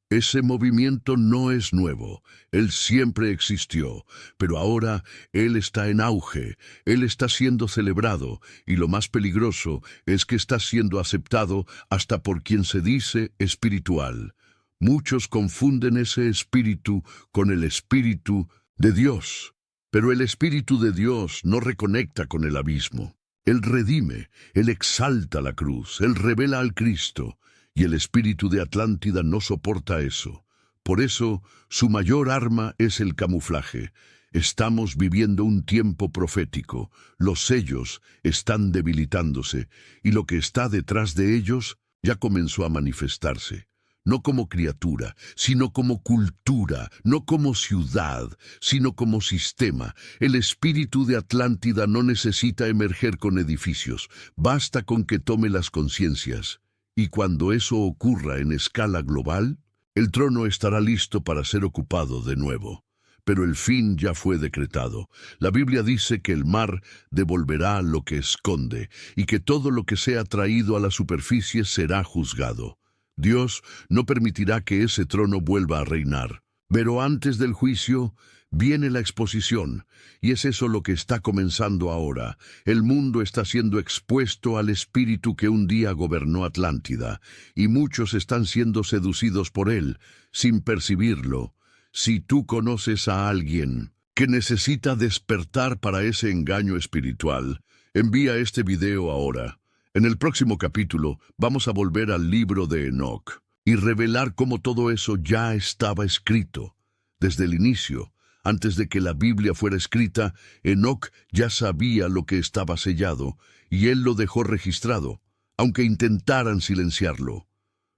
Ese movimiento no es nuevo, él siempre existió, pero ahora él está en auge, él está siendo celebrado, y lo más peligroso es que está siendo aceptado hasta por quien se dice espiritual. Muchos confunden ese espíritu con el espíritu de Dios, pero el espíritu de Dios no reconecta con el abismo. Él redime, él exalta la cruz, él revela al Cristo, y el espíritu de Atlántida no soporta eso. Por eso, su mayor arma es el camuflaje. Estamos viviendo un tiempo profético, los sellos están debilitándose, y lo que está detrás de ellos ya comenzó a manifestarse. No como criatura, sino como cultura, no como ciudad, sino como sistema. El espíritu de Atlántida no necesita emerger con edificios, basta con que tome las conciencias. Y cuando eso ocurra en escala global, el trono estará listo para ser ocupado de nuevo. Pero el fin ya fue decretado. La Biblia dice que el mar devolverá lo que esconde, y que todo lo que sea traído a la superficie será juzgado. Dios no permitirá que ese trono vuelva a reinar. Pero antes del juicio viene la exposición, y es eso lo que está comenzando ahora. El mundo está siendo expuesto al espíritu que un día gobernó Atlántida, y muchos están siendo seducidos por él, sin percibirlo. Si tú conoces a alguien que necesita despertar para ese engaño espiritual, envía este video ahora. En el próximo capítulo vamos a volver al libro de Enoc y revelar cómo todo eso ya estaba escrito. Desde el inicio, antes de que la Biblia fuera escrita, Enoc ya sabía lo que estaba sellado y él lo dejó registrado, aunque intentaran silenciarlo.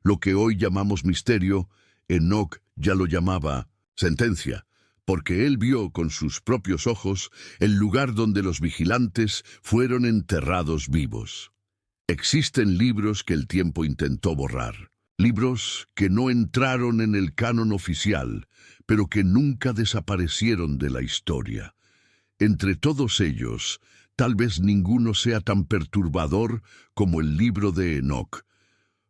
Lo que hoy llamamos misterio, Enoc ya lo llamaba sentencia, porque él vio con sus propios ojos el lugar donde los vigilantes fueron enterrados vivos. Existen libros que el tiempo intentó borrar, libros que no entraron en el canon oficial, pero que nunca desaparecieron de la historia. Entre todos ellos, tal vez ninguno sea tan perturbador como el libro de Enoc,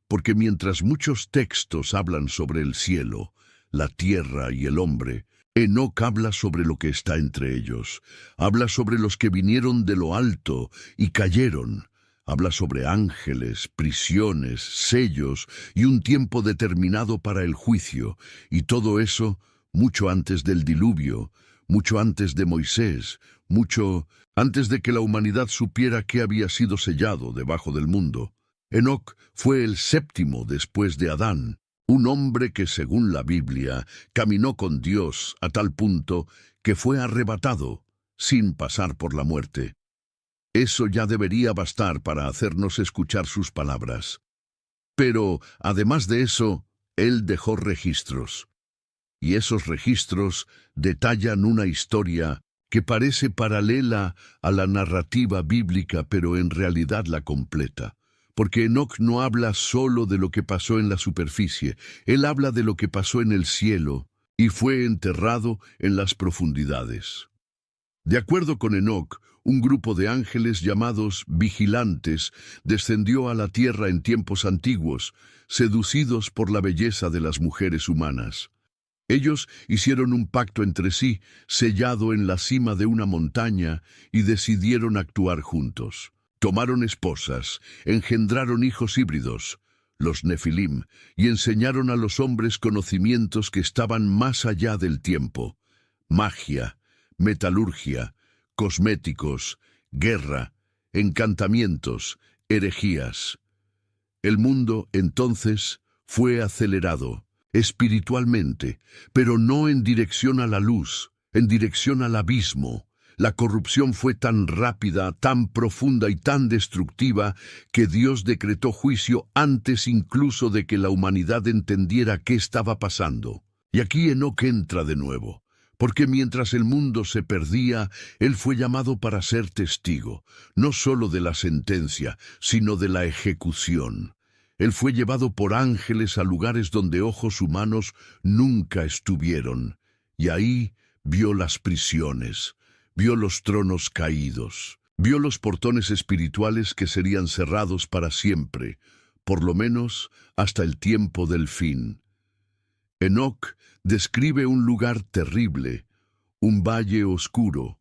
porque mientras muchos textos hablan sobre el cielo, la tierra y el hombre, Enoc habla sobre lo que está entre ellos, habla sobre los que vinieron de lo alto y cayeron, habla sobre ángeles, prisiones, sellos y un tiempo determinado para el juicio, y todo eso mucho antes del diluvio, mucho antes de Moisés, mucho antes de que la humanidad supiera qué había sido sellado debajo del mundo. Enoc fue el séptimo después de Adán, un hombre que, según la Biblia, caminó con Dios a tal punto que fue arrebatado sin pasar por la muerte. Eso ya debería bastar para hacernos escuchar sus palabras. Pero, además de eso, él dejó registros. Y esos registros detallan una historia que parece paralela a la narrativa bíblica, pero en realidad la completa. Porque Enoc no habla solo de lo que pasó en la superficie, él habla de lo que pasó en el cielo y fue enterrado en las profundidades. De acuerdo con Enoc, un grupo de ángeles llamados vigilantes descendió a la tierra en tiempos antiguos, seducidos por la belleza de las mujeres humanas. Ellos hicieron un pacto entre sí, sellado en la cima de una montaña, y decidieron actuar juntos. Tomaron esposas, engendraron hijos híbridos, los Nefilim, y enseñaron a los hombres conocimientos que estaban más allá del tiempo: magia, metalurgia, cosméticos, guerra, encantamientos, herejías. El mundo, entonces, fue acelerado, espiritualmente, pero no en dirección a la luz, en dirección al abismo. La corrupción fue tan rápida, tan profunda y tan destructiva que Dios decretó juicio antes incluso de que la humanidad entendiera qué estaba pasando. Y aquí Enoc entra de nuevo, porque mientras el mundo se perdía, él fue llamado para ser testigo, no solo de la sentencia, sino de la ejecución. Él fue llevado por ángeles a lugares donde ojos humanos nunca estuvieron, y ahí vio las prisiones, vio los tronos caídos, vio los portones espirituales que serían cerrados para siempre, por lo menos hasta el tiempo del fin. Enoc describe un lugar terrible, un valle oscuro,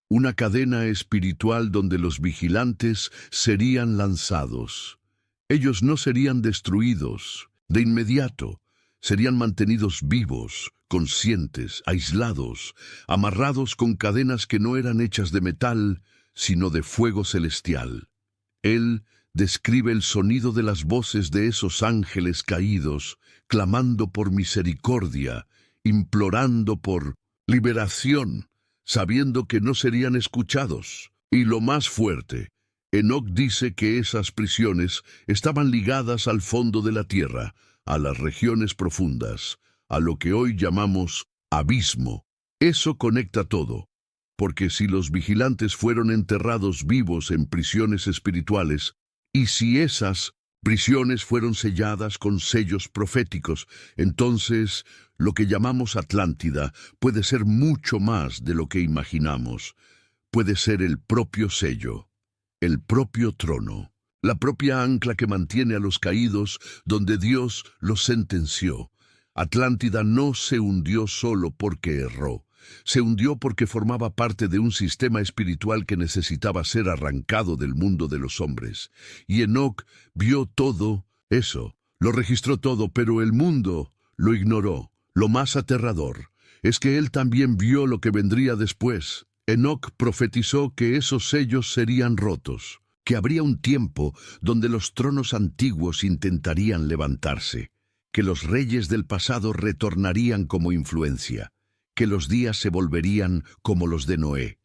una cadena espiritual donde los vigilantes serían lanzados. Ellos no serían destruidos de inmediato, serían mantenidos vivos, conscientes, aislados, amarrados con cadenas que no eran hechas de metal, sino de fuego celestial. Él describe el sonido de las voces de esos ángeles caídos, clamando por misericordia, implorando por liberación, sabiendo que no serían escuchados. Y lo más fuerte, Enoc dice que esas prisiones estaban ligadas al fondo de la tierra, a las regiones profundas, a lo que hoy llamamos abismo. Eso conecta todo, porque si los vigilantes fueron enterrados vivos en prisiones espirituales, y si esas prisiones fueron selladas con sellos proféticos, entonces lo que llamamos Atlántida puede ser mucho más de lo que imaginamos. Puede ser el propio sello, el propio trono, la propia ancla que mantiene a los caídos donde Dios los sentenció. Atlántida no se hundió solo porque erró. Se hundió porque formaba parte de un sistema espiritual que necesitaba ser arrancado del mundo de los hombres. Y Enoc vio todo eso, lo registró todo, pero el mundo lo ignoró. Lo más aterrador es que él también vio lo que vendría después. Enoc profetizó que esos sellos serían rotos, que habría un tiempo donde los tronos antiguos intentarían levantarse, que los reyes del pasado retornarían como influencia, que los días se volverían como los de Noé,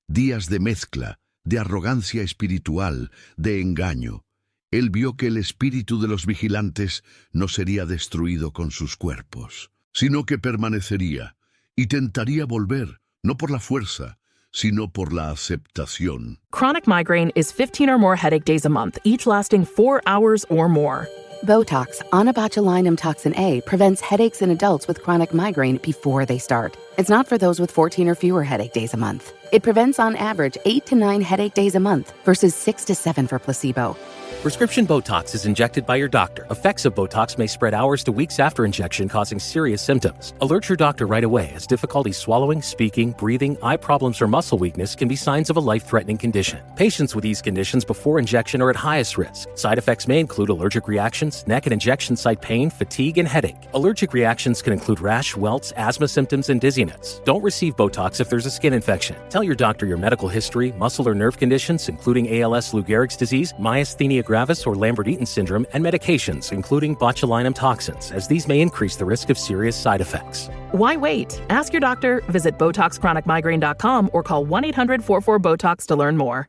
días de mezcla, de arrogancia espiritual, de engaño. Él vio que el espíritu de los vigilantes no sería destruido con sus cuerpos, sino que permanecería y tentaría volver, no por la fuerza, sino por la aceptación. Chronic migraine is 15 or more headache days a month, each lasting 4 hours or more. Botox, onabotulinum toxin A, prevents headaches in adults with chronic migraine before they start. It's not for those with 14 or fewer headache days a month. It prevents on average 8 to 9 headache days a month versus 6 to 7 for placebo. Prescription Botox is injected by your doctor. Effects of Botox may spread hours to weeks after injection, causing serious symptoms. Alert your doctor right away, as difficulty swallowing, speaking, breathing, eye problems, or muscle weakness can be signs of a life-threatening condition. Patients with these conditions before injection are at highest risk. Side effects may include allergic reactions, neck and injection site pain, fatigue, and headache. Allergic reactions can include rash, welts, asthma symptoms, and dizziness. Don't receive Botox if there's a skin infection. Tell your doctor your medical history, muscle or nerve conditions, including ALS, Lou Gehrig's disease, myasthenia gravis, or Lambert-Eaton syndrome, and medications, including botulinum toxins, as these may increase the risk of serious side effects. Why wait? Ask your doctor, visit BotoxChronicMigraine.com or call 1-800-44-BOTOX to learn more.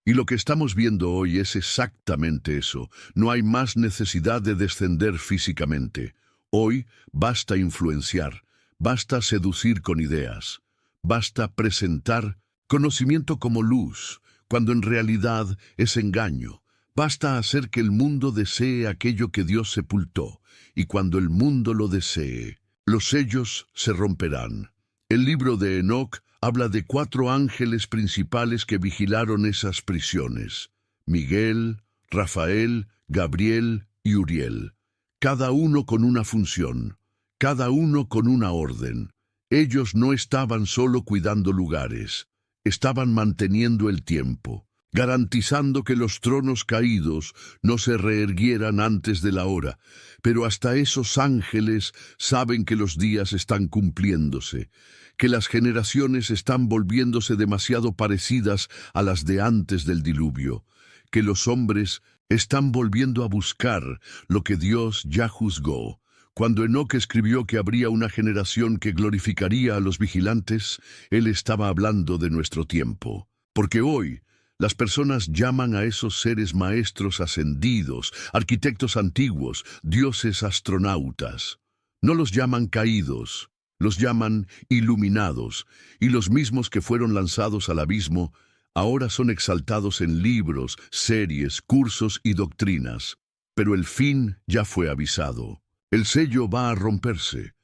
Y lo que estamos viendo hoy es exactamente eso. No hay más necesidad de descender físicamente. Hoy basta influenciar, basta seducir con ideas, basta presentar conocimiento como luz, cuando en realidad es engaño. Basta hacer que el mundo desee aquello que Dios sepultó, y cuando el mundo lo desee, los sellos se romperán. El libro de Enoc habla de 4 ángeles principales que vigilaron esas prisiones: Miguel, Rafael, Gabriel y Uriel. Cada uno con una función, cada uno con una orden. Ellos no estaban solo cuidando lugares, estaban manteniendo el tiempo, garantizando que los tronos caídos no se reerguieran antes de la hora. Pero hasta esos ángeles saben que los días están cumpliéndose, que las generaciones están volviéndose demasiado parecidas a las de antes del diluvio, que los hombres están volviendo a buscar lo que Dios ya juzgó. Cuando Enoc escribió que habría una generación que glorificaría a los vigilantes, él estaba hablando de nuestro tiempo. Porque hoy las personas llaman a esos seres maestros ascendidos, arquitectos antiguos, dioses astronautas. No los llaman caídos, los llaman iluminados, y los mismos que fueron lanzados al abismo ahora son exaltados en libros, series, cursos y doctrinas. Pero el fin ya fue avisado. El sello va a romperse,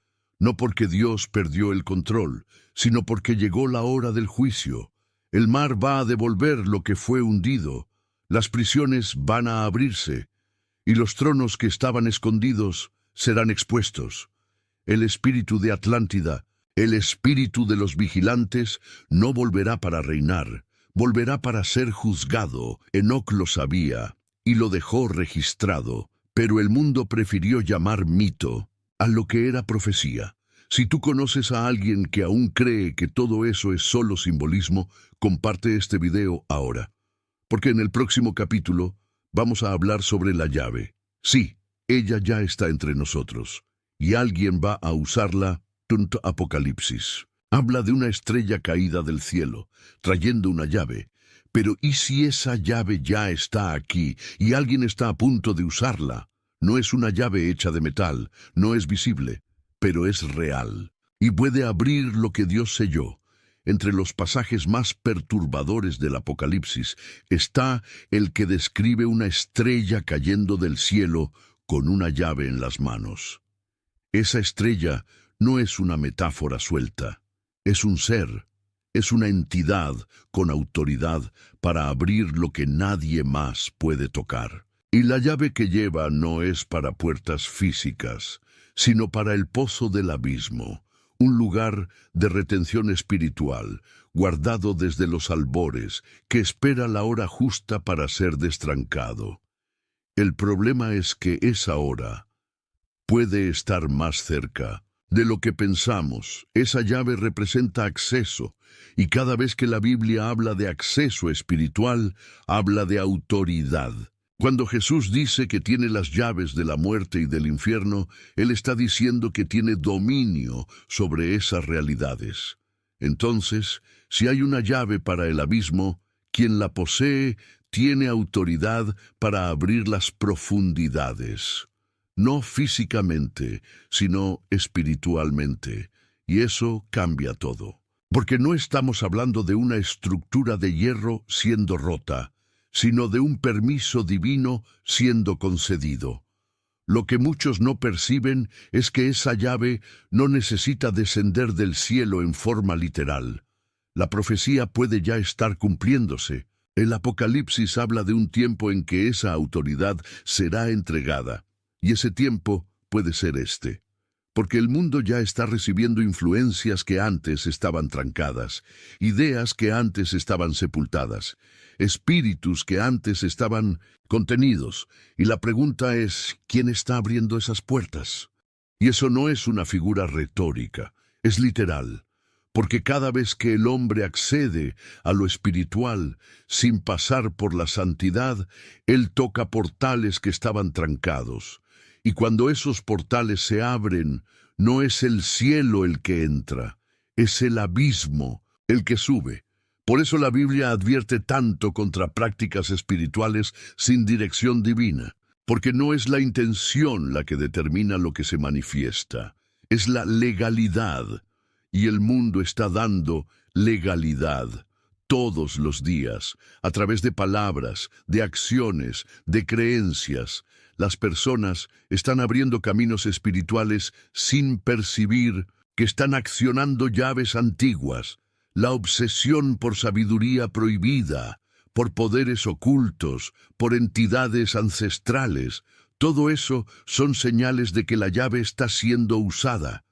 no porque Dios perdió el control, sino porque llegó la hora del juicio. El mar va a devolver lo que fue hundido, las prisiones van a abrirse, y los tronos que estaban escondidos serán expuestos. El espíritu de Atlántida, el espíritu de los vigilantes, no volverá para reinar, volverá para ser juzgado. Enoc lo sabía y lo dejó registrado, pero el mundo prefirió llamar mito a lo que era profecía. Si tú conoces a alguien que aún cree que todo eso es solo simbolismo, comparte este video ahora, porque en el próximo capítulo vamos a hablar sobre la llave. Sí, ella ya está entre nosotros, y alguien va a usarla. Apocalipsis habla de una estrella caída del cielo, trayendo una llave. Pero ¿y si esa llave ya está aquí y alguien está a punto de usarla? No es una llave hecha de metal, no es visible, pero es real, y puede abrir lo que Dios selló. Entre los pasajes más perturbadores del Apocalipsis está el que describe una estrella cayendo del cielo con una llave en las manos. Esa estrella no es una metáfora suelta, es un ser, es una entidad con autoridad para abrir lo que nadie más puede tocar. Y la llave que lleva no es para puertas físicas, sino para el pozo del abismo, un lugar de retención espiritual, guardado desde los albores, que espera la hora justa para ser destrancado. El problema es que esa hora puede estar más cerca de lo que pensamos. Esa llave representa acceso, y cada vez que la Biblia habla de acceso espiritual, habla de autoridad. Cuando Jesús dice que tiene las llaves de la muerte y del infierno, Él está diciendo que tiene dominio sobre esas realidades. Entonces, si hay una llave para el abismo, quien la posee tiene autoridad para abrir las profundidades. No físicamente, sino espiritualmente. Y eso cambia todo. Porque no estamos hablando de una estructura de hierro siendo rota, sino de un permiso divino siendo concedido. Lo que muchos no perciben es que esa llave no necesita descender del cielo en forma literal. La profecía puede ya estar cumpliéndose. El Apocalipsis habla de un tiempo en que esa autoridad será entregada, y ese tiempo puede ser este. Porque el mundo ya está recibiendo influencias que antes estaban trancadas, ideas que antes estaban sepultadas, espíritus que antes estaban contenidos, y la pregunta es, ¿quién está abriendo esas puertas? Y eso no es una figura retórica, es literal, porque cada vez que el hombre accede a lo espiritual sin pasar por la santidad, él toca portales que estaban trancados. Y cuando esos portales se abren, no es el cielo el que entra, es el abismo el que sube. Por eso la Biblia advierte tanto contra prácticas espirituales sin dirección divina, porque no es la intención la que determina lo que se manifiesta, es la legalidad, y el mundo está dando legalidad todos los días, a través de palabras, de acciones, de creencias. Las personas están abriendo caminos espirituales sin percibir que están accionando llaves antiguas. La obsesión por sabiduría prohibida, por poderes ocultos, por entidades ancestrales, todo eso son señales de que la llave está siendo usada,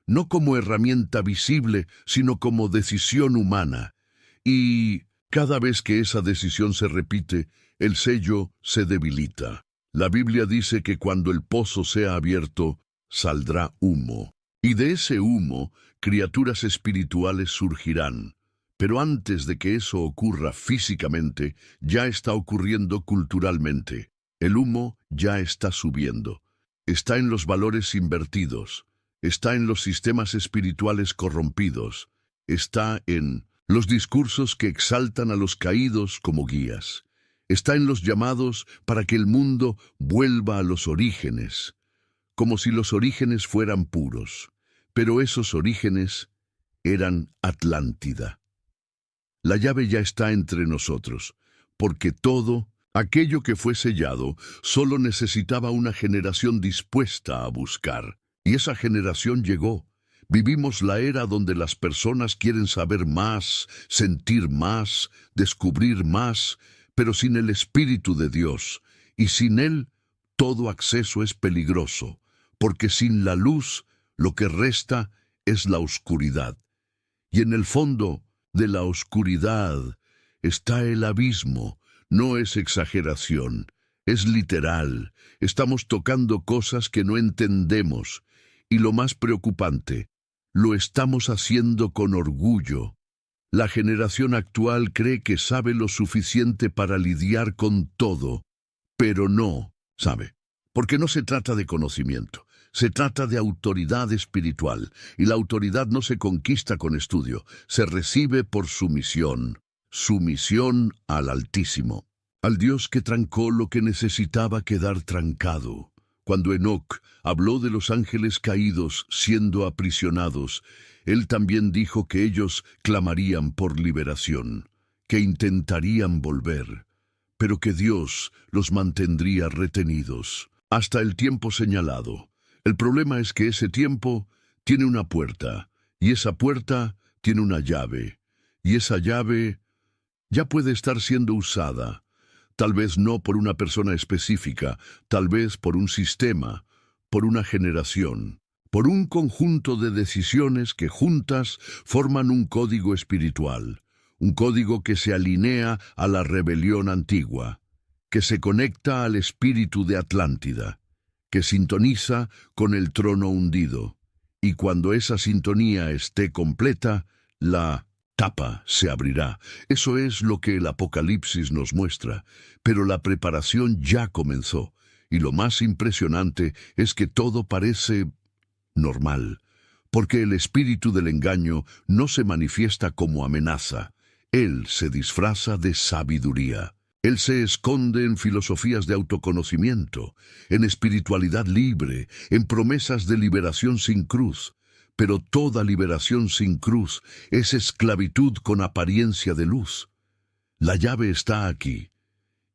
no como herramienta visible, sino como decisión humana. Y cada vez que esa decisión se repite, el sello se debilita. La Biblia dice que cuando el pozo sea abierto, saldrá humo. Y de ese humo, criaturas espirituales surgirán. Pero antes de que eso ocurra físicamente, ya está ocurriendo culturalmente. El humo ya está subiendo. Está en los valores invertidos. Está en los sistemas espirituales corrompidos. Está en los discursos que exaltan a los caídos como guías. Está en los llamados para que el mundo vuelva a los orígenes, como si los orígenes fueran puros, pero esos orígenes eran Atlántida. La llave ya está entre nosotros, porque todo aquello que fue sellado solo necesitaba una generación dispuesta a buscar, y esa generación llegó. Vivimos la era donde las personas quieren saber más, sentir más, descubrir más, pero sin el Espíritu de Dios, y sin Él todo acceso es peligroso, porque sin la luz lo que resta es la oscuridad. Y en el fondo de la oscuridad está el abismo, no es exageración, es literal. Estamos tocando cosas que no entendemos, y lo más preocupante, lo estamos haciendo con orgullo. La generación actual cree que sabe lo suficiente para lidiar con todo, pero no sabe. Porque no se trata de conocimiento, se trata de autoridad espiritual, y la autoridad no se conquista con estudio, se recibe por sumisión al Altísimo, al Dios que trancó lo que necesitaba quedar trancado. Cuando Enoc habló de los ángeles caídos siendo aprisionados, él también dijo que ellos clamarían por liberación, que intentarían volver, pero que Dios los mantendría retenidos hasta el tiempo señalado. El problema es que ese tiempo tiene una puerta, y esa puerta tiene una llave, y esa llave ya puede estar siendo usada, tal vez no por una persona específica, tal vez por un sistema, por una generación, por un conjunto de decisiones que juntas forman un código espiritual, un código que se alinea a la rebelión antigua, que se conecta al espíritu de Atlántida, que sintoniza con el trono hundido, y cuando esa sintonía esté completa, la tapa se abrirá. Eso es lo que el Apocalipsis nos muestra, pero la preparación ya comenzó, y lo más impresionante es que todo parece normal, porque el espíritu del engaño no se manifiesta como amenaza. Él se disfraza de sabiduría. Él se esconde en filosofías de autoconocimiento, en espiritualidad libre, en promesas de liberación sin cruz. Pero toda liberación sin cruz es esclavitud con apariencia de luz. La llave está aquí,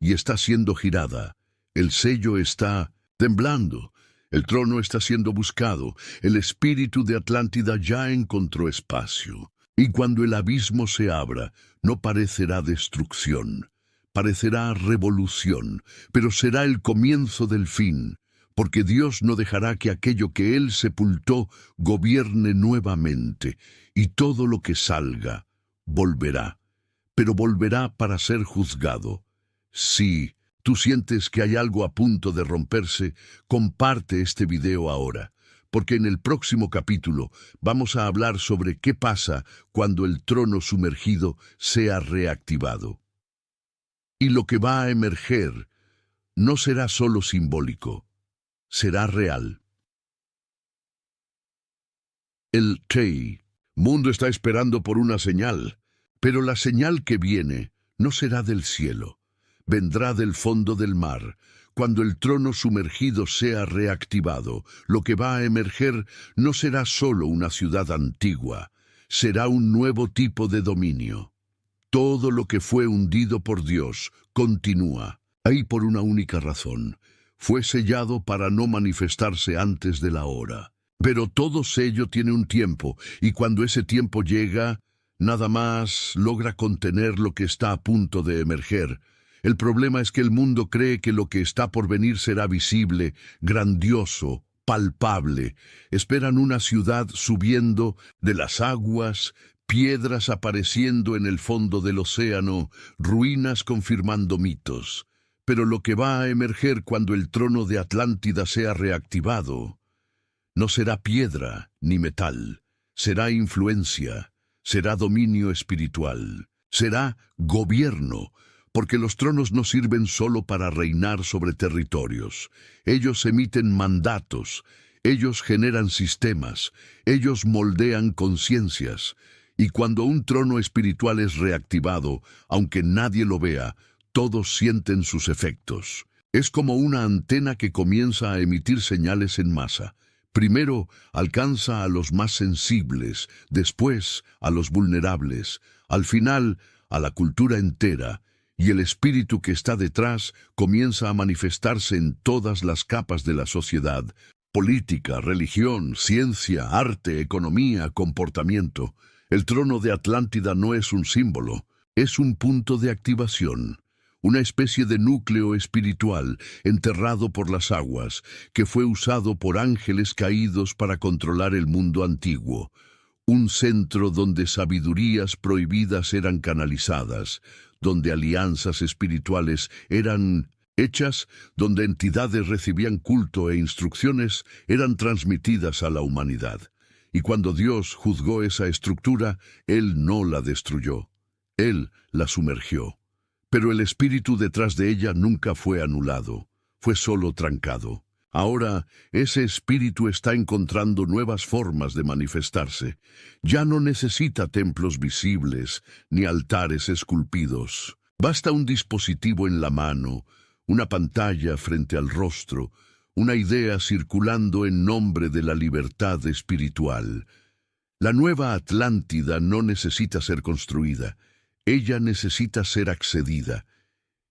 y está siendo girada. El sello está temblando. El trono está siendo buscado. El espíritu de Atlántida ya encontró espacio. Y cuando el abismo se abra, no parecerá destrucción. Parecerá revolución, pero será el comienzo del fin, porque Dios no dejará que aquello que Él sepultó gobierne nuevamente, y todo lo que salga volverá, pero volverá para ser juzgado. Si tú sientes que hay algo a punto de romperse, comparte este video ahora, porque en el próximo capítulo vamos a hablar sobre qué pasa cuando el trono sumergido sea reactivado. Y lo que va a emerger no será solo simbólico, será real. El mundo está esperando por una señal, pero la señal que viene no será del cielo, vendrá del fondo del mar. Cuando el trono sumergido sea reactivado, lo que va a emerger no será solo una ciudad antigua, será un nuevo tipo de dominio. Todo lo que fue hundido por Dios continúa, ahí por una única razón. Fue sellado para no manifestarse antes de la hora. Pero todo sello tiene un tiempo, y cuando ese tiempo llega, nada más logra contener lo que está a punto de emerger. El problema es que el mundo cree que lo que está por venir será visible, grandioso, palpable. Esperan una ciudad subiendo de las aguas, piedras apareciendo en el fondo del océano, ruinas confirmando mitos. Pero lo que va a emerger cuando el trono de Atlántida sea reactivado no será piedra ni metal, será influencia, será dominio espiritual, será gobierno, porque los tronos no sirven solo para reinar sobre territorios. Ellos emiten mandatos, ellos generan sistemas, ellos moldean conciencias. Y cuando un trono espiritual es reactivado, aunque nadie lo vea, todos sienten sus efectos. Es como una antena que comienza a emitir señales en masa. Primero alcanza a los más sensibles, después a los vulnerables, al final a la cultura entera, y el espíritu que está detrás comienza a manifestarse en todas las capas de la sociedad: política, religión, ciencia, arte, economía, comportamiento. El trono de Atlántida no es un símbolo, es un punto de activación, una especie de núcleo espiritual enterrado por las aguas, que fue usado por ángeles caídos para controlar el mundo antiguo. Un centro donde sabidurías prohibidas eran canalizadas, donde alianzas espirituales eran hechas, donde entidades recibían culto e instrucciones eran transmitidas a la humanidad. Y cuando Dios juzgó esa estructura, Él no la destruyó, Él la sumergió. Pero el espíritu detrás de ella nunca fue anulado, fue solo trancado. Ahora, ese espíritu está encontrando nuevas formas de manifestarse. Ya no necesita templos visibles ni altares esculpidos. Basta un dispositivo en la mano, una pantalla frente al rostro, una idea circulando en nombre de la libertad espiritual. La nueva Atlántida no necesita ser construida. Ella necesita ser accedida.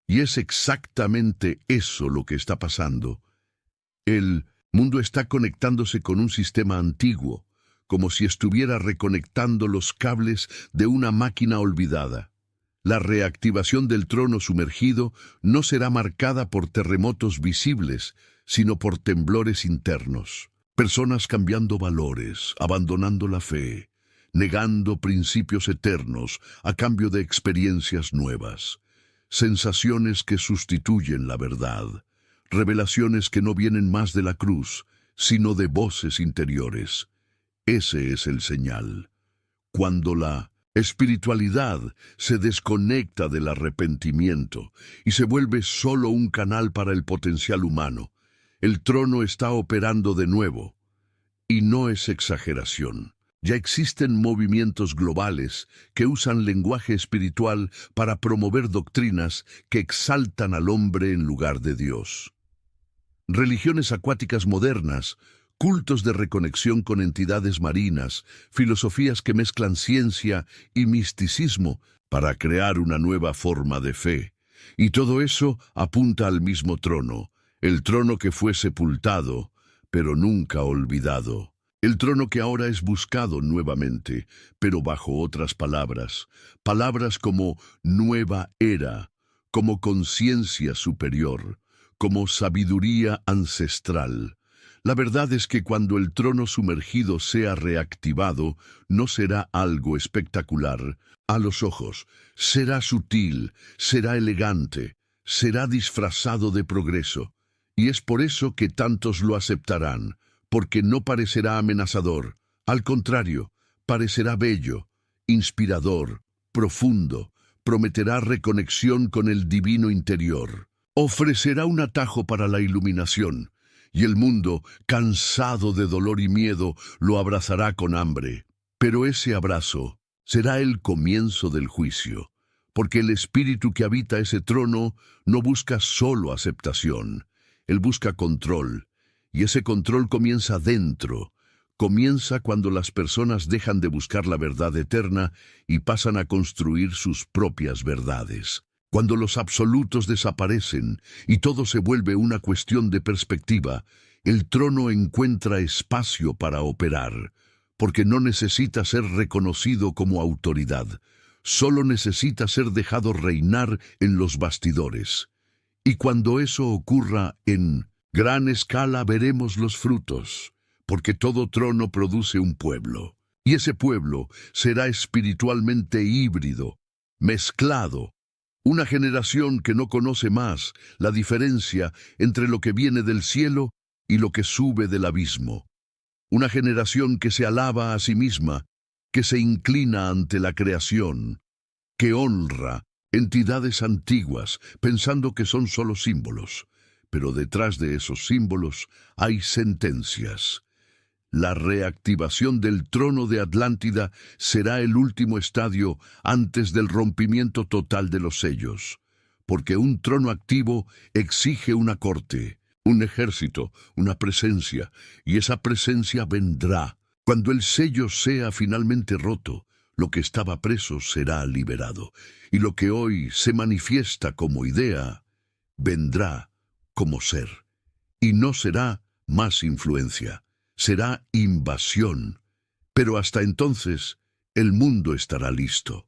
Y es exactamente eso lo que está pasando. El mundo está conectándose con un sistema antiguo, como si estuviera reconectando los cables de una máquina olvidada. La reactivación del trono sumergido no será marcada por terremotos visibles, sino por temblores internos. Personas cambiando valores, abandonando la fe, negando principios eternos a cambio de experiencias nuevas, sensaciones que sustituyen la verdad, revelaciones que no vienen más de la cruz, sino de voces interiores. Ese es el señal. Cuando la espiritualidad se desconecta del arrepentimiento y se vuelve solo un canal para el potencial humano, el trono está operando de nuevo. Y no es exageración. Ya existen movimientos globales que usan lenguaje espiritual para promover doctrinas que exaltan al hombre en lugar de Dios. Religiones acuáticas modernas, cultos de reconexión con entidades marinas, filosofías que mezclan ciencia y misticismo para crear una nueva forma de fe. Y todo eso apunta al mismo trono, el trono que fue sepultado, pero nunca olvidado. El trono que ahora es buscado nuevamente, pero bajo otras palabras. Palabras como nueva era, como conciencia superior, como sabiduría ancestral. La verdad es que cuando el trono sumergido sea reactivado, no será algo espectacular a los ojos. Será sutil, será elegante, será disfrazado de progreso. Y es por eso que tantos lo aceptarán, porque no parecerá amenazador. Al contrario, parecerá bello, inspirador, profundo, prometerá reconexión con el divino interior. Ofrecerá un atajo para la iluminación, y el mundo, cansado de dolor y miedo, lo abrazará con hambre. Pero ese abrazo será el comienzo del juicio, porque el espíritu que habita ese trono no busca solo aceptación, él busca control, y ese control comienza dentro. Comienza cuando las personas dejan de buscar la verdad eterna y pasan a construir sus propias verdades. Cuando los absolutos desaparecen y todo se vuelve una cuestión de perspectiva, el trono encuentra espacio para operar, porque no necesita ser reconocido como autoridad, solo necesita ser dejado reinar en los bastidores. Y cuando eso ocurra en gran escala veremos los frutos, porque todo trono produce un pueblo, y ese pueblo será espiritualmente híbrido, mezclado, una generación que no conoce más la diferencia entre lo que viene del cielo y lo que sube del abismo. Una generación que se alaba a sí misma, que se inclina ante la creación, que honra entidades antiguas pensando que son solo símbolos, pero detrás de esos símbolos hay sentencias. La reactivación del trono de Atlántida será el último estadio antes del rompimiento total de los sellos, porque un trono activo exige una corte, un ejército, una presencia, y esa presencia vendrá. Cuando el sello sea finalmente roto, lo que estaba preso será liberado, y lo que hoy se manifiesta como idea, vendrá como ser, y no será más influencia. Será invasión, pero hasta entonces el mundo estará listo,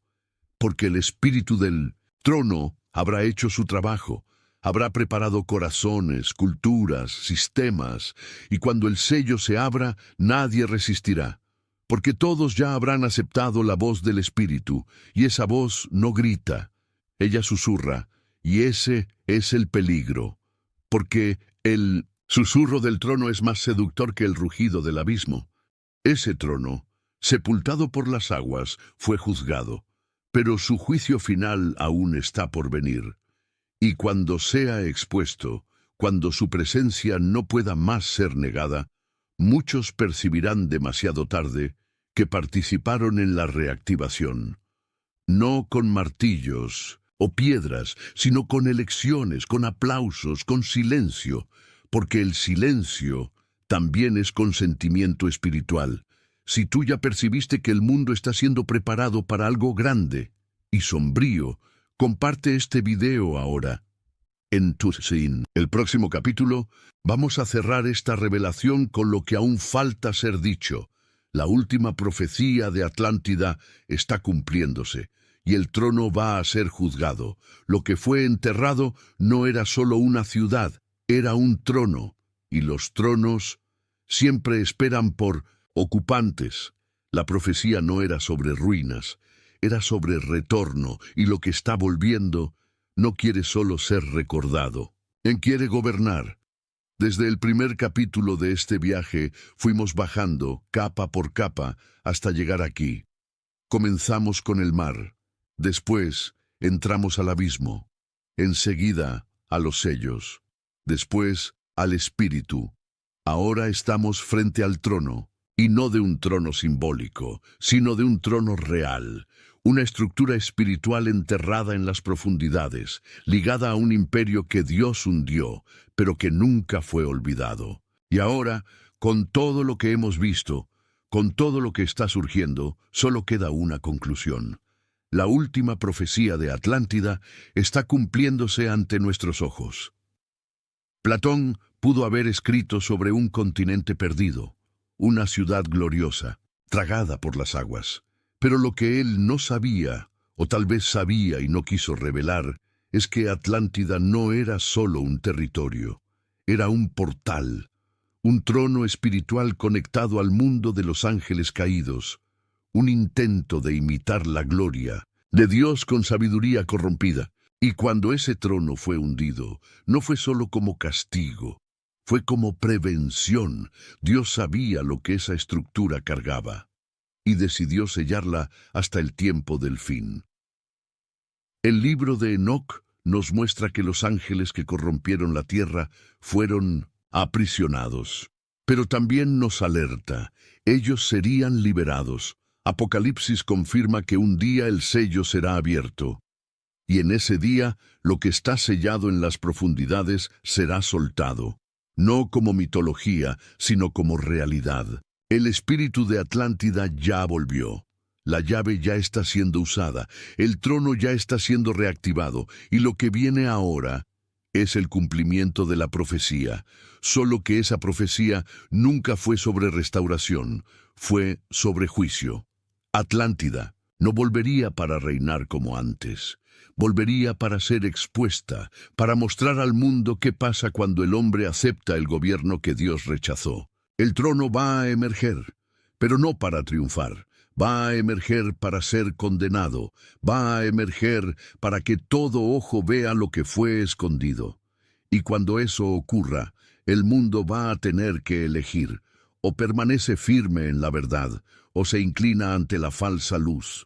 porque el espíritu del trono habrá hecho su trabajo, habrá preparado corazones, culturas, sistemas, y cuando el sello se abra, nadie resistirá, porque todos ya habrán aceptado la voz del espíritu, y esa voz no grita, ella susurra, y ese es el peligro, porque el susurro del trono es más seductor que el rugido del abismo. Ese trono, sepultado por las aguas, fue juzgado, pero su juicio final aún está por venir. Y cuando sea expuesto, cuando su presencia no pueda más ser negada, muchos percibirán demasiado tarde que participaron en la reactivación, no con martillos o piedras, sino con elecciones, con aplausos, con silencio, porque el silencio también es consentimiento espiritual. Si tú ya percibiste que el mundo está siendo preparado para algo grande y sombrío, comparte este video ahora. En Tucson, el próximo capítulo, vamos a cerrar esta revelación con lo que aún falta ser dicho. La última profecía de Atlántida está cumpliéndose, y el trono va a ser juzgado. Lo que fue enterrado no era solo una ciudad, era un trono, y los tronos siempre esperan por ocupantes. La profecía no era sobre ruinas, era sobre retorno, y lo que está volviendo no quiere solo ser recordado. Él quiere gobernar. Desde el primer capítulo de este viaje fuimos bajando, capa por capa, hasta llegar aquí. Comenzamos con el mar, después entramos al abismo, enseguida a los sellos. Después, al espíritu. Ahora estamos frente al trono, y no de un trono simbólico, sino de un trono real, una estructura espiritual enterrada en las profundidades, ligada a un imperio que Dios hundió, pero que nunca fue olvidado. Y ahora, con todo lo que hemos visto, con todo lo que está surgiendo, solo queda una conclusión. La última profecía de Atlántida está cumpliéndose ante nuestros ojos. Platón pudo haber escrito sobre un continente perdido, una ciudad gloriosa, tragada por las aguas. Pero lo que él no sabía, o tal vez sabía y no quiso revelar, es que Atlántida no era solo un territorio, era un portal, un trono espiritual conectado al mundo de los ángeles caídos, un intento de imitar la gloria de Dios con sabiduría corrompida. Y cuando ese trono fue hundido, no fue solo como castigo, fue como prevención. Dios sabía lo que esa estructura cargaba y decidió sellarla hasta el tiempo del fin. El libro de Enoc nos muestra que los ángeles que corrompieron la tierra fueron aprisionados, pero también nos alerta, ellos serían liberados. Apocalipsis confirma que un día el sello será abierto, y en ese día lo que está sellado en las profundidades será soltado, no como mitología, sino como realidad. El espíritu de Atlántida ya volvió. La llave ya está siendo usada, el trono ya está siendo reactivado, y lo que viene ahora es el cumplimiento de la profecía, solo que esa profecía nunca fue sobre restauración, fue sobre juicio. Atlántida no volvería para reinar como antes, volvería para ser expuesta, para mostrar al mundo qué pasa cuando el hombre acepta el gobierno que Dios rechazó. El trono va a emerger, pero no para triunfar. Va a emerger para ser condenado, va a emerger para que todo ojo vea lo que fue escondido. Y cuando eso ocurra, el mundo va a tener que elegir, o permanece firme en la verdad, o se inclina ante la falsa luz.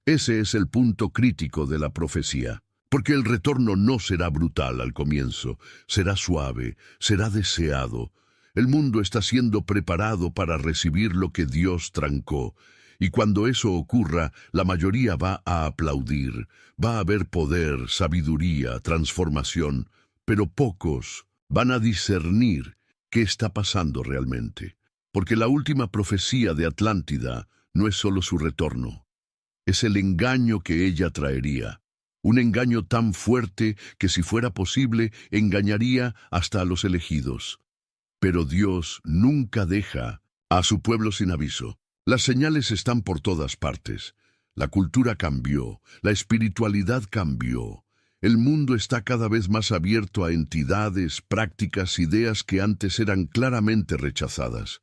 Ese es el punto crítico de la profecía, porque el retorno no será brutal al comienzo, será suave, será deseado. El mundo está siendo preparado para recibir lo que Dios trancó. Y cuando eso ocurra, la mayoría va a aplaudir, va a haber poder, sabiduría, transformación, pero pocos van a discernir qué está pasando realmente. Porque la última profecía de Atlántida no es solo su retorno, es el engaño que ella traería. Un engaño tan fuerte que si fuera posible engañaría hasta a los elegidos. Pero Dios nunca deja a su pueblo sin aviso. Las señales están por todas partes. La cultura cambió, la espiritualidad cambió. El mundo está cada vez más abierto a entidades, prácticas, ideas que antes eran claramente rechazadas.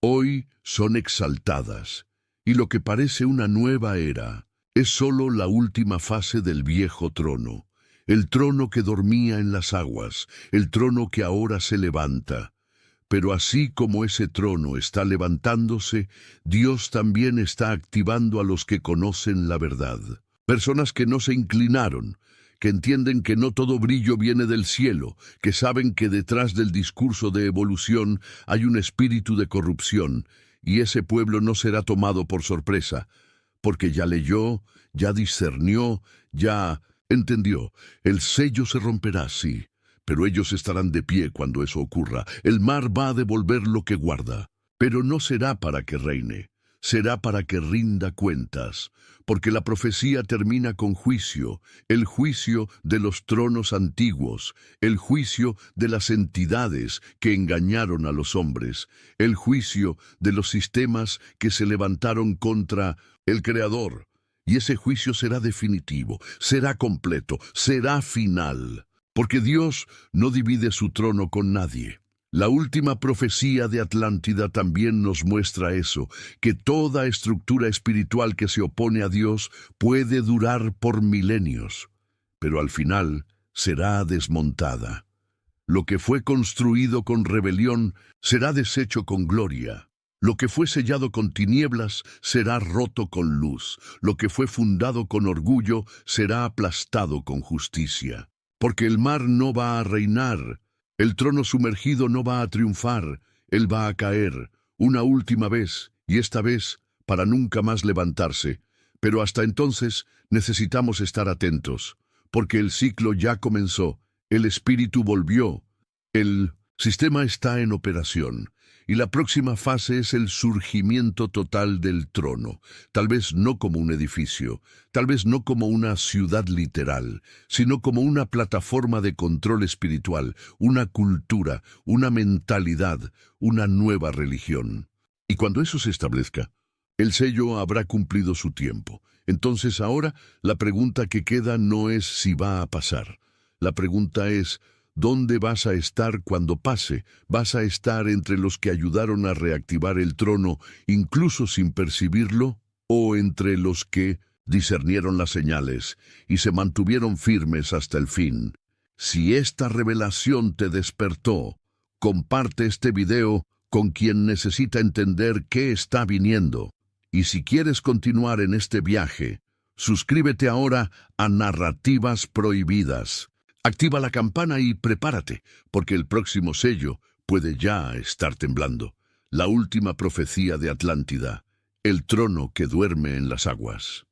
Hoy son exaltadas, y lo que parece una nueva era es solo la última fase del viejo trono, el trono que dormía en las aguas, el trono que ahora se levanta. Pero así como ese trono está levantándose, Dios también está activando a los que conocen la verdad. Personas que no se inclinaron, que entienden que no todo brillo viene del cielo, que saben que detrás del discurso de evolución hay un espíritu de corrupción, y ese pueblo no será tomado por sorpresa, porque ya leyó, ya discernió, ya entendió. El sello se romperá, sí, pero ellos estarán de pie cuando eso ocurra. El mar va a devolver lo que guarda, pero no será para que reine, será para que rinda cuentas, porque la profecía termina con juicio, el juicio de los tronos antiguos, el juicio de las entidades que engañaron a los hombres, el juicio de los sistemas que se levantaron contra el Creador. Y ese juicio será definitivo, será completo, será final, porque Dios no divide su trono con nadie. La última profecía de Atlántida también nos muestra eso, que toda estructura espiritual que se opone a Dios puede durar por milenios, pero al final será desmontada. Lo que fue construido con rebelión será deshecho con gloria. Lo que fue sellado con tinieblas será roto con luz. Lo que fue fundado con orgullo será aplastado con justicia. Porque el mar no va a reinar, el trono sumergido no va a triunfar, él va a caer una última vez, y esta vez para nunca más levantarse. Pero hasta entonces necesitamos estar atentos, porque el ciclo ya comenzó, el espíritu volvió, el sistema está en operación, Y la próxima fase es el surgimiento total del trono, tal vez no como un edificio, tal vez no como una ciudad literal, sino como una plataforma de control espiritual, una cultura, una mentalidad, una nueva religión. Y cuando eso se establezca, el sello habrá cumplido su tiempo. Entonces ahora la pregunta que queda no es si va a pasar. La pregunta es, ¿dónde vas a estar cuando pase? ¿Vas a estar entre los que ayudaron a reactivar el trono, incluso sin percibirlo? ¿O entre los que discernieron las señales y se mantuvieron firmes hasta el fin? Si esta revelación te despertó, comparte este video con quien necesita entender qué está viniendo. Y si quieres continuar en este viaje, suscríbete ahora a Narrativas Prohibidas. Activa la campana y prepárate, porque el próximo sello puede ya estar temblando. La última profecía de Atlántida, el trono que duerme en las aguas.